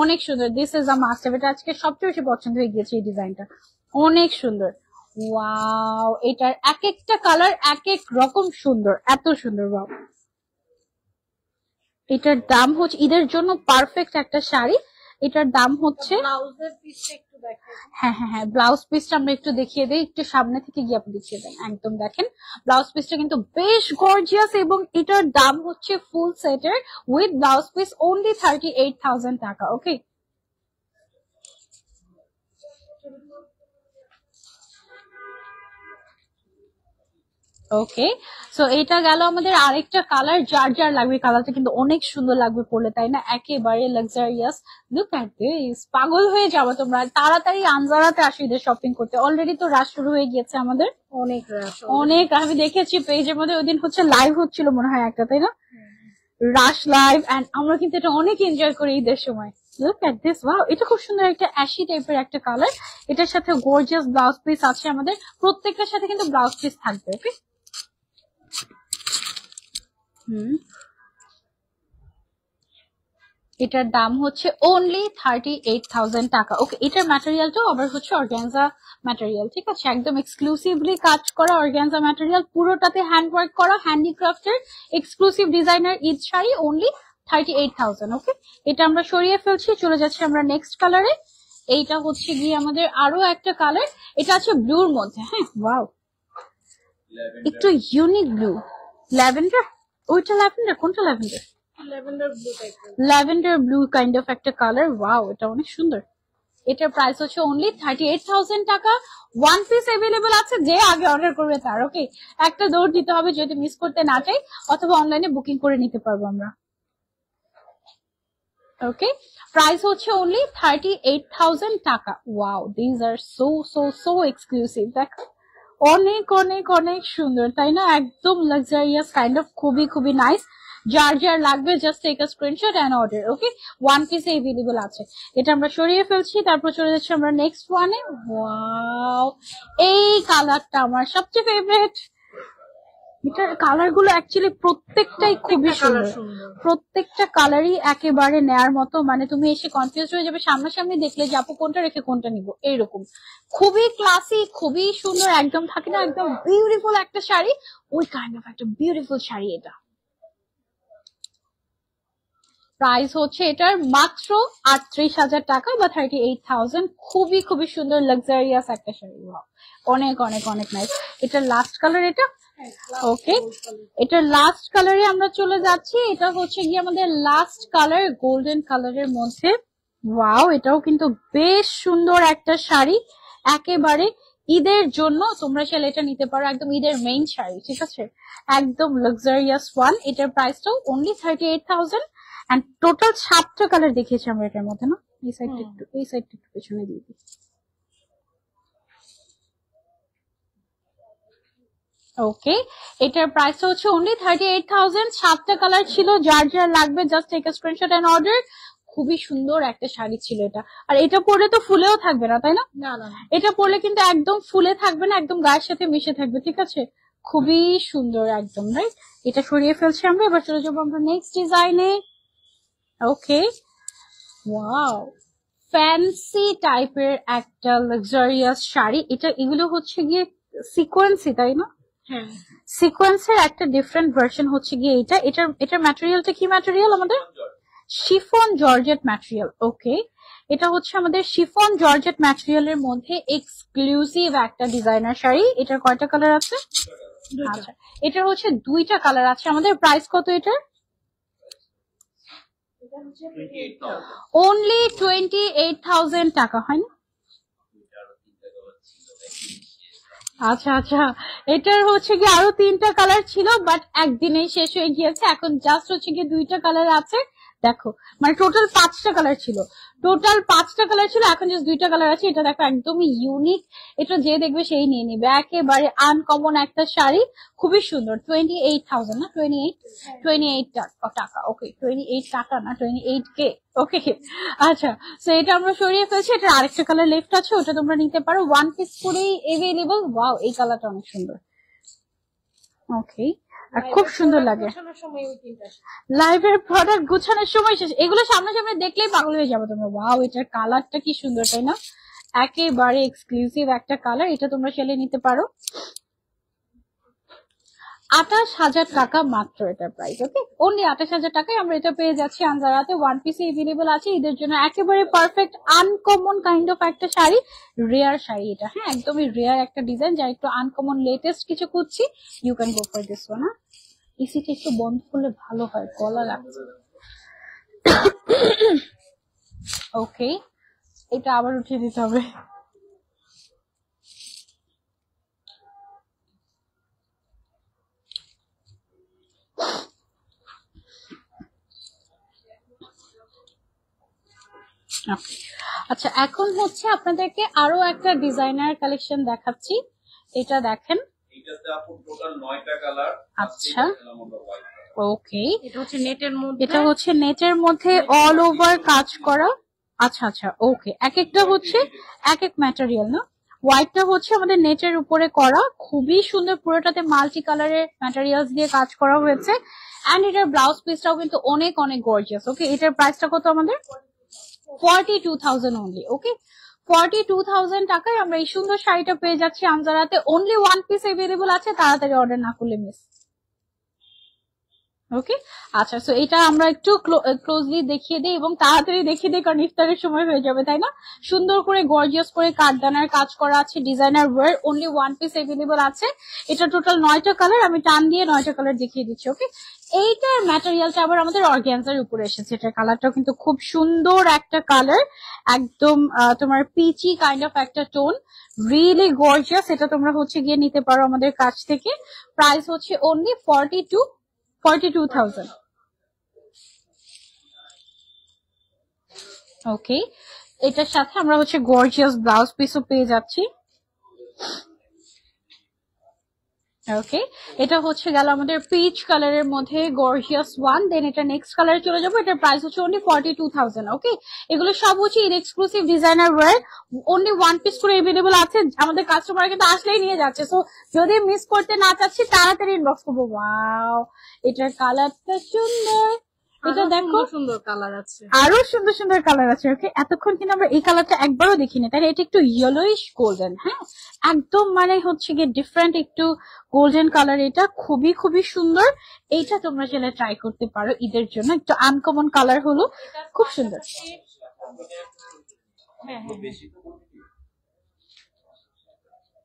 অনেক সুন্দর, this is a must have. এটা আজকে সবচেয়ে বেশি পছন্দ হয়ে গিয়েছে এই ডিজাইনটা, অনেক সুন্দর। ওয়াও, এটার এক একটা কালার এক এক রকম সুন্দর, এত সুন্দর। ওয়াও, এটার দাম হচ্ছে ঈদের জন্য পারফেক্ট একটা শাড়ি। এটার দাম হচ্ছে, ব্লাউজের পিসটা একটু দেখেন। হ্যাঁ হ্যাঁ হ্যাঁ, ব্লাউজ পিসটা আমরা একটু দেখিয়ে দিই, একটু সামনে থেকে গিয়ে আপনি দেখিয়ে দেন। একদম দেখেন, ব্লাউজ পিসটা কিন্তু বেশ গর্জিয়াস এবং এটার দাম হচ্ছে ফুল সেটের উইথ ব্লাউজ পিস অনলি 38,000 টাকা। ওকে, ওকে, সো এটা গেল আমাদের আরেকটা কালার। যার যার লাগবে, কালারটা কিন্তু অনেক সুন্দর লাগবে পরলে, তাই না? একেবারে লাক্সারিয়াস। লুক এট দিস, পাগল হয়ে যাবো তোমরা। তাড়াতাড়ি আনজারাতে আসো ঈদের শপিং করতে, অলরেডি তো রাশ শুরু হয়ে গিয়েছে আমাদের, অনেক রাশ। অনেক। আমি দেখেছি পেজের মধ্যে ওই দিন হচ্ছে লাইভ হচ্ছিল মনে হয় একটা, তাই না? রাশ লাইভ, এন্ড আমরা কিন্তু এটা অনেক এনজয় করি ঈদের সময়। লুক এট দিস, ওয়াও, এটা খুব সুন্দর একটা অ্যাশি টাইপের একটা কালার। এটার সাথে গর্জিয়াস ব্লাউজ পিস আছে আমাদের, প্রত্যেকটার সাথে কিন্তু ব্লাউজ পিস থাকবে। ওকে, এটার দাম হচ্ছে অনলি 38,000 টাকা। ওকে, এটার ম্যাটেরিয়ালটাও আবার হচ্ছে অর্গানজা ম্যাটেরিয়াল, ঠিক আছে? একদম এক্সক্লুসিভলি কাজ করা অর্গানজা ম্যাটেরিয়াল, পুরোটাতে হ্যান্ড ওয়ার্ক করা, হ্যান্ডিক্রাফটের exclusive designer Eid sari only 38,000। Okay, এটা আমরা সরিয়ে ফেলছি, চলে যাচ্ছি আমরা নেক্সট কালারে। এইটা হচ্ছে গিয়ে আমাদের আরো একটা কালার, এটা আছে ব্লুর মধ্যে। হ্যাঁ, ওয়াও, একটু ইউনিক ব্লু, ল্যাভেন্ডার। ওইটা ল্যাভেন্ডার, কোনটা ল্যাভেন্ডার? ল্যাভেন্ডার ব্লু টাইপের। ল্যাভেন্ডার ব্লু কাইন্ড অফ একটা কালার। ওয়াও, এটা অনেক সুন্দর। এটার প্রাইস হচ্ছে অনলি 38,000 টাকা। ওয়ান পিস অ্যাভেলেবল আছে, যে আগে অর্ডার করবে তার। ওকে, একটা দৌড় দিতে হবে যদি মিস করতে না চাই, অথবা অনলাইনে বুকিং করে নিতে পারবো আমরা। ওকে, প্রাইস হচ্ছে অনলি 38,000 টাকা। Wow, these are so so so exclusive. দেখো অনেক অনেক অনেক সুন্দর, তাই না? একদম লাক্সারিয়াস কাইন্ড অফ, খুবই খুবই নাইস। যার যার লাগবে just take a screenshot and order. Okay, one piece available আছে। এটা আমরা সরিয়ে ফেলছি, তারপর চলে যাচ্ছি আমরা নেক্সট ওয়ানে। ওয়াও, এই কালারটা আমার সবচেয়ে ফেভারিট। এটার কালার গুলো অ্যাকচুয়ালি প্রত্যেকটাই খুবই সুন্দর, প্রত্যেকটা কালারই একেবারে নেয়ার মতো। মানে তুমি এসে কনফিউজ হয়ে যাবে সামনাসামনি দেখলে যে আপু কোনটা রেখে কোনটা নিব, এইরকম। খুবই ক্লাসি, খুবই সুন্দর, একদম থাকে না একদম বিউটিফুল একটা শাড়ি, ওই কাইন্ড অফ একটা বিউটিফুল শাড়ি এটা। প্রাইস হচ্ছে এটার মাত্র 38,000 টাকা বা 38,000। খুবই খুবই সুন্দর লাক্সারিয়াস একটা শাড়ি, অনেক অনেক অনেক নাইস। এটার লাস্ট কালার এটা। ওকে, এটার লাস্ট কালারে আমরা চলে যাচ্ছি। এটা হচ্ছে গিয়ে আমাদের লাস্ট কালার, গোল্ডেন কালারের মধ্যে। ওয়াও, এটাও কিন্তু বেশ সুন্দর একটা শাড়ি, একেবারে ঈদের জন্য তোমরা চাইলে এটা নিতে পারো, একদম ঈদের মেইন শাড়ি, ঠিক আছে, একদম লাক্সারিয়াস ওয়ান। এটার প্রাইসটাও অনলি 38,000। এন্ড টোটাল 7টা কালার দেখিয়েছি আমরা এটার মধ্যে না। এই সাইডটা একটু পেছনে দিয়ে দিই। ওকে, এটার প্রাইস হচ্ছে অনলি 38,000। 7টা কালার ছিল, যার যার লাগবে just take a screenshot and order. খুবই সুন্দর একটা শাড়ি ছিল এটা। আর এটা পরলে তো ফুলেও থাকবে না, তাই না? এটা পরলে কিন্তু একদম ফুলে থাকবে না, একদম গায়ের সাথে মিশে থাকবে, ঠিক আছে। খুবই সুন্দর একদম, রাইট। এটা সরিয়ে ফেলছি আমরা, এবার চলে যাবো আমরা নেক্সট ডিজাইনে। ওকে, ওয়াও, ফ্যান্সি টাইপের একটা লাক্সারিয়াস শাড়ি এটা। এগুলো হচ্ছে গিয়ে সিকোয়েন্সি, তাই না? সিকোয়েন্সের একটা ডিফারেন্ট ভার্সন হচ্ছে গিয়ে এটা। এটার ম্যাটেরিয়ালটা কি ম্যাটেরিয়াল আমাদের? Chiffon georgette material. ওকে, এটা হচ্ছে আমাদের শিফন জর্জেট ম্যাটেরিয়ালের মধ্যে এক্সক্লুসিভ একটা ডিজাইনার শাড়ি। এটার কয়টা কালার আছে? আচ্ছা, এটার হচ্ছে 2টা কালার আছে আমাদের। প্রাইস কত এটার? অনলি 28,000 টাকা, হয় না? আচ্ছা আচ্ছা, এটার হচ্ছে কি আরো 3টা কালার ছিল, বাট একদিনেই শেষ হয়ে গিয়েছে। এখন জাস্ট হচ্ছে কি 2টা কালার আছে। দেখো, মানে টোটাল 5টা কালার ছিল, এখন জাস্ট 2টা কালার আছে। এটা দেখো একদমই ইউনিক, এটা যে দেখবে সেই নিয়ে নিবে, একেবারে আনকমন একটা শাড়ি, খুবই সুন্দর। 28,000 না, 28 টাকা। ওকে, 28 টাকা না, 28K। ওকে, আচ্ছা, তো এটা আমরা সরিয়ে ফেলছি। এটা আরেকটা কালার লেফট আছে, ওটা তোমরা নিতে পারো, ওয়ান পিস করেই এভেলেবল। ওয়াও, এই কালারটা অনেক সুন্দর। ওকে, আর খুব সুন্দর লাগে। লাইভের প্রোডাক্ট গুছানোর সময় শেষ, এগুলো সামনাসামনি দেখলেই পাগল হয়ে যাবে তোমরা। ওয়াও, এটার কালারটা কি সুন্দর, তাই না? একেবারে এক্সক্লুসিভ একটা কালার, এটা তোমরা চাইলে নিতে পারো। 28,000 টাকা মাত্র এটার প্রাইস। ওকে, অনলি 28,000 টাকায় আমরা এটা পেয়ে যাচ্ছি আনজারাতে। ওয়ান পিসে এভেলেবল আছে ঈদের জন্য, একেবারে পারফেক্ট আনকমন কাইন্ড অফ একটা শাড়ি, রেয়ার শাড়ি এটা। হ্যাঁ, একদমই রেয়ার একটা ডিজাইন, যা একটু আনকমন লেটেস্ট কিছু খুঁজছি, you can go for this one. এসিটা একটু বন্ধ করলে ভালো হয়, গলা লাগছে। ওকে, এটা আবার উঠিয়ে দিতে হবে। আচ্ছা, এখন হচ্ছে আপনাদেরকে আরো একটা ডিজাইনার কালেকশন দেখাচ্ছি। এটা দেখেন, আচ্ছা ওকে, এটা হচ্ছে নেটের মধ্যে, এটা হচ্ছে নেটের মধ্যে অল ওভার কাজ করা। আচ্ছা আচ্ছা, ওকে, এক একটা হচ্ছে এক এক ম্যাটেরিয়াল না। হোয়াইটটা হচ্ছে আমাদের নেটের উপরে করা, খুবই সুন্দর, পুরোটাতে মাল্টি কালারের ম্যাটেরিয়ালস দিয়ে কাজ করা হয়েছে। এন্ড এটার ব্লাউজ পিসটাও কিন্তু অনেক অনেক গর্জিয়াস। ওকে, এটার প্রাইসটা কত আমাদের? 42,000 অনলি। ওকে, 42,000 টাকায় আমরা এই সুন্দর শাড়িটা পেয়ে যাচ্ছি আনজারাতে। অনলি ওয়ান পিস এভেলেবল আছে, তাড়াতাড়ি অর্ডার না করলে মিস। ওকে, আচ্ছা, সো এটা আমরা একটু ক্লোজলি দেখিয়ে দিই এবং তাড়াতাড়ি দেখিয়ে দিই, কারণ ইফতারের সময় হয়ে যাবে, তাই না? সুন্দর করে গর্জিয়াস করে কাঠদানার কাজ করা আছে, designer wear, only one piece available আছে। এটা টোটাল 9টা কালার, আমি টান দিয়ে 9টা কালার দেখিয়ে দিচ্ছি। ওকে, এইটার ম্যাটেরিয়ালটা আবার আমাদের অর্গানজার উপরে এসেছে। এটার কালারটাও কিন্তু খুব সুন্দর একটা কালার, একদম তোমার পিচি কাইন্ড অফ একটা টোন, রিয়েলি গর্জিয়াস। এটা তোমরা হচ্ছে গিয়ে নিতে পারো আমাদের কাছ থেকে। প্রাইস হচ্ছে অনলি 42,000। ওকে, এটার সাথে আমরা হচ্ছে গর্জিয়াস ব্লাউজ পিসও পেয়ে যাচ্ছি। ওকে, এটা হচ্ছে গেল আমাদের পিচ কালারের মধ্যে গর্জিয়াস ওয়ান। দেন এটা নেক্সট কালারে চলে যাবো, এটার প্রাইস হচ্ছে অনলি 42,000। ওকে, এগুলো সব হচ্ছে in exclusive designer wear, only one piece করে এভেলেবল আছে। আমাদের কাস্টমার কিন্তু আসলেই নিয়ে যাচ্ছে, সো যদি মিস করতে না চাচ্ছি তাড়াতাড়ি ইনবক্স করবো। ওয়াও, এটার কালারটা সুন্দর, এটা দেখো সুন্দর কালার আছে, আরো সুন্দর সুন্দর কালার আছে। ওকে, এতক্ষণ কিন্তু আমরা এই কালারটা একবারও দেখিনি, তাহলে এটা একটু ইয়েলোইশ গোল্ডেন। হ্যাঁ, একদম মানে হচ্ছে গিয়ে ডিফারেন্ট একটু গোল্ডেন কালার, এটা খুবই খুবই সুন্দর। এইটা তোমরা চাইলে ট্রাই করতে পারো ঈদের জন্য, একটু আনকমন কালার হলো, খুব সুন্দর।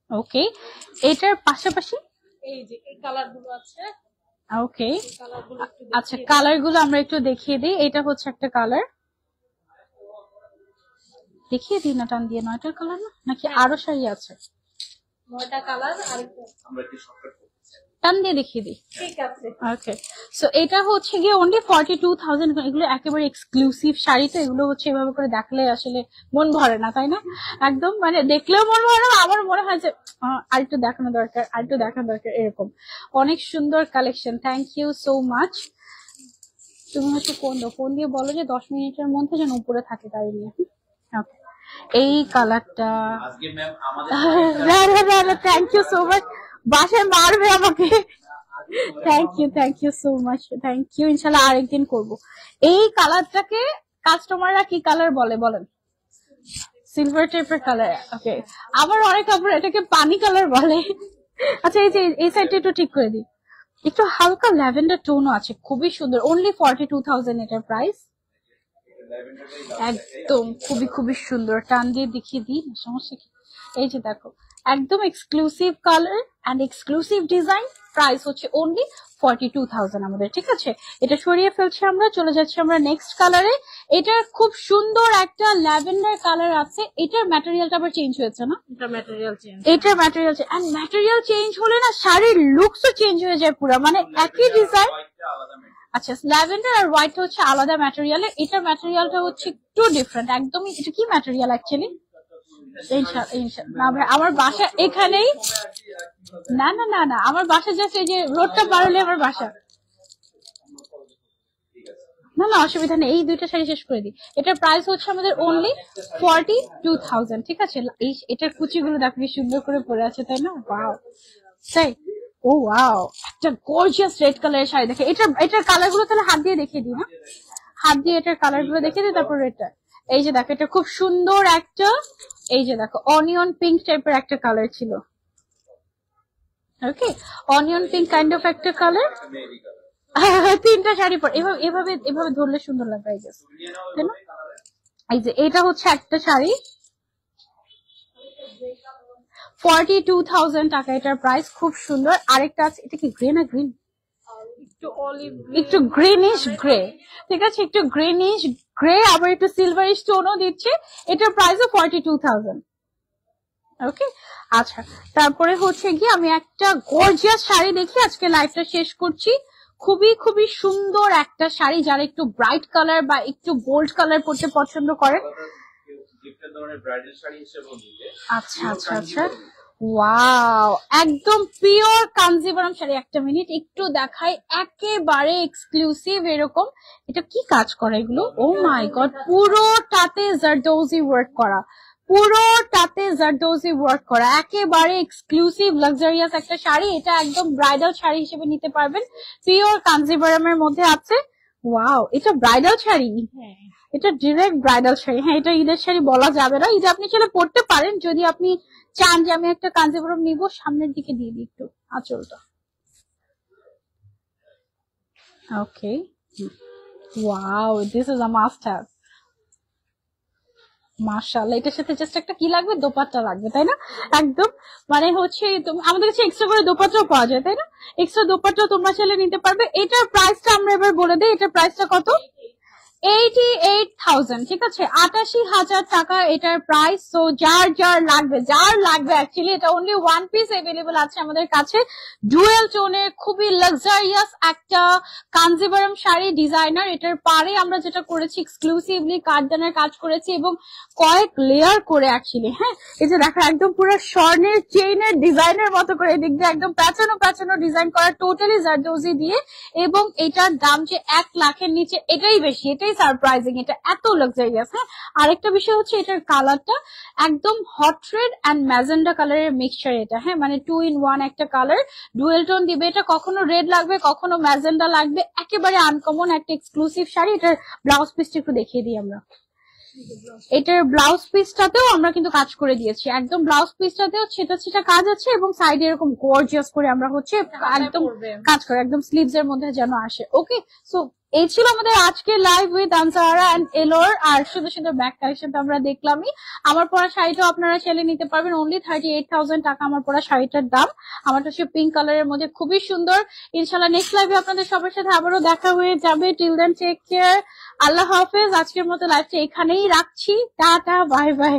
ওকে, এটার পাশাপাশি এই যে এই কালার গুলো আছে, ওকে কালার গুলো একটু আচ্ছা, কালার গুলো আমরা একটু দেখিয়ে দিই। এটা হচ্ছে একটা কালার, দেখিয়ে দিই না টান দিয়ে। 9টার কালার না, নাকি আরো শাড়ি আছে? 9টা কালার আর টান দিয়ে দেখিয়ে দিই। ঠিক আছে। ওকে, সো এটা হচ্ছে গিয়ে অনলি 42,000। এগুলো একেবারে এক্সক্লুসিভ শাড়ি, তো এগুলো হচ্ছে এভাবে করে দেখলে আসলে মন ভরে না, তাই না? একদম মানে দেখলেও মন ভরে না, আমার মনে হয় যে আরেকটু দেখানো দরকার, আরেকটু দেখানো দরকার, এরকম অনেক সুন্দর collection. Thank you so much. তুমি হচ্ছে ফোন দিয়ে বলো যে 10 মিনিটের মধ্যে যেন উপরে থাকে তাই নিয়ে। ওকে, এই কালারটা থ্যাংক ইউ সো মাচ, বাসায় মারবে আমাকে। Thank you so much, thank you. ইনশাল্লাহ আরেকদিন করব। এই কালারটাকে কাস্টমাররা কি কালার বলে বলেন? সিলভার টাইপের কালার। ওকে, আবার অনেক কাপড় এটাকে পানি কালার বলে। আচ্ছা, এই যে এই সাইডটা একটু ঠিক করে দিই, একটু হালকা ল্যাভেন্ডার টোনও আছে, খুবই সুন্দর। অনলি 42,000 এটার প্রাইস। একদম খুবই খুবই সুন্দর, টান দিয়ে দেখিয়ে দিই, সমস্যা কি? এই যে দেখো, একদম exclusive colour and exclusive design, price হচ্ছে অনলি 42,000 আমাদের। ঠিক আছে, এটা সরিয়ে ফেলছি আমরা, চলে যাচ্ছি আমরা নেক্সট কালারে। এটার খুব সুন্দর একটা ল্যাভেন্ডার কালার আছে। এটার ম্যাটেরিয়ালটা আবার চেঞ্জ হয়েছে না? এটা ম্যাটেরিয়াল চেঞ্জ, এটার ম্যাটেরিয়াল এন্ড ম্যাটেরিয়াল চেঞ্জ হলে না শাড়ির লুকসও চেঞ্জ হয়ে যায় পুরো, মানে একই ডিজাইন। আচ্ছা, ল্যাভেন্ডার আর হোয়াইট হচ্ছে আলাদা ম্যাটেরিয়ালের, এটার ম্যাটেরিয়ালটা হচ্ছে একটু ডিফারেন্ট একদমই। এটা কি ম্যাটেরিয়াল অ্যাকচুয়ালি? না ভাই, আমার বাসা এখানেই। না না না না, আমার বাসা জাস্ট এই যে রোডটা পার হলে আমার বাসা। না না, অসুবিধা নেই, এই দুইটা শাড়ি শেষ করে দিই। এটার প্রাইস হচ্ছে আমাদের অনলি 42,000। ঠিক আছে, এটার কুচিগুলো দেখো কি সুন্দর করে পরে আছে, তাই না? ওয়াও, তাই। ও ওয়াও, একটা গর্জিয়াস রেড কালারের শাড়ি দেখে। এটার কালার গুলো তাহলে হাত দিয়ে দেখিয়ে দিই না? হাত দিয়ে এটার কালার গুলো দেখিয়ে দিই, তারপর রেডটা। এই যে দেখো, এটা খুব সুন্দর একটা, এই যে দেখো অনিয়ন পিঙ্ক টাইপের একটা কালার ছিল। ওকে, অনিয়ন পিঙ্ক কাইন্ড অফ একটা কালার। তিনটা শাড়ি পর এভাবে এভাবে এভাবে ধরলে সুন্দর লাগবে, আই গেস, তাই না? এই যে এটা হচ্ছে একটা শাড়ি, 42,000 টাকা এটার প্রাইস, খুব সুন্দর। আরেকটা আছে, এটা কি গ্রে না গ্রিন? একটু অলিভ, একটু গ্রিনিশ গ্রে। ঠিক আছে, একটু গ্রিনিশ গ্রে, আবার একটু সিলভারিশ টোনও দিচ্ছে। এটার প্রাইস 42,000। ওকে, আচ্ছা, তারপরে হচ্ছে গিয়ে আমি একটা গর্জিয়াস শাড়ি দেখি, আজকে লাইভটা শেষ করছি। খুবই খুবই সুন্দর একটা শাড়ি, যারা একটু ব্রাইট কালার বা একটু বোল্ড কালার পরতে পছন্দ করেন। আচ্ছা আচ্ছা আচ্ছা, ওয়াও, একদম পিওর কাঞ্জিভারাম শাড়ি। একটা মিনিট একটু দেখাই, একেবারে এক্সক্লুসিভ এরকম। এটা কি কাজ করা এগুলো? ও মাই গড, পুরোটাতে জারদৌজি ওয়ার্ক করা, পুরোটাতে জারদৌজি ওয়ার্ক করা, একেবারে এক্সক্লুসিভ লাক্সারিয়াস একটা শাড়ি। এটা একদম ব্রাইডাল শাড়ি হিসেবে নিতে পারবেন, পিওর কাঞ্জিভারামের মধ্যে আছে। ওয়াও, এটা ব্রাইডাল শাড়ি, এটা ডিরেক্ট ব্রাইডাল শাড়ি। হ্যাঁ, এটা ঈদের শাড়ি বলা যাবে না, ঈদে আপনি চলে পড়তে পারেন যদি আপনি চান যে আমি একটা কাঞ্জিভরম নিব। সামনের দিকে দিয়ে দিই একটু আঁচলটা। Okay, wow, this is a must have. মাশাআল্লাহ, এটার সাথে জাস্ট একটা কি লাগবে? দোপাট্টা লাগবে, তাই না? একদম মানে হচ্ছে আমাদের কাছে এক্সট্রা করে দোপাট্টাও পাওয়া যায়, তাই না? এক্সট্রা দোপাট্টা তোমরা চাইলে নিতে পারবে। এটার প্রাইসটা আমরা এবার বলে দিই, এটার প্রাইসটা কত? 88,000, ঠিক আছে, 88,000 টাকা এটার প্রাইস। সো যার লাগবে অ্যাকচুয়ালি এটা অনলি ওয়ান পিস এভেলেবল আছে আমাদের কাছে। ডুয়েল টোনের খুবই লাক্সারিয়াস একটা কাঞ্জিভারম শাড়ি ডিজাইনার। এটার পারে আমরা যেটা করেছি এক্সক্লুসিভলি কাঠদানের কাজ করেছি এবং কয়েক লেয়ার করে অ্যাকচুয়ালি। হ্যাঁ, এই যে দেখো একদম পুরো স্বর্ণের চেইনের ডিজাইনের মতো করে এদিক দিয়ে একদম প্যাচানো ডিজাইন করা টোটালি জারদোজি দিয়ে। এবং এটার দাম যে 1 লাখের নিচে, এটাই বেশি, এটাই সারপ্রাইজিং, এটা এত লাক্সারিয়াস। হ্যাঁ, আরেকটা বিষয় হচ্ছে এটার কালারটা একদম হট রেড অ্যান্ড ম্যাজেন্ডা কালারের মিক্সচার এটা। হ্যাঁ, মানে 2 in 1 একটা কালার, ডুয়েল টোন দিবে। এটা কখনো রেড লাগবে কখনো ম্যাজেন্ডা লাগবে, একেবারে আনকমন একটা এক্সক্লুসিভ শাড়ি। এটার ব্লাউজ পিসটা একটু দেখিয়ে দিই আমরা। এটার ব্লাউজ পিসটাতেও আমরা কিন্তু কাজ করে দিয়েছি, একদম ব্লাউজ পিসটাতেও ছেটা কাজ আছে এবং সাইডে এরকম গর্জিয়াস করে আমরা হচ্ছে একদম কাজ করে একদম স্লিভস এর মধ্যে যেন আসে। ওকে, সো এই ছিল আমাদের আজকের লাইভ উইথ আনসারা এন্ড এলোর। আর সুন্দর ব্যাক কালেকশন তো আমরা দেখলামই। আমার পরা শাড়িটাও আপনারা চাইলে নিতে পারবেন, অনলি 38,000 টাকা আমার পরা শাড়িটার দাম। আমারটা হচ্ছে পিঙ্ক কালারের মধ্যে, খুবই সুন্দর। ইনশাল্লাহ নেক্সট লাইভে আপনাদের সবার সাথে আবারও দেখা হয়ে যাবে। টিল দেন টেক কেয়ার, আল্লাহ হাফেজ। আজকের মতো লাইভটা এখানেই রাখছি, টাটা, বাই বাই।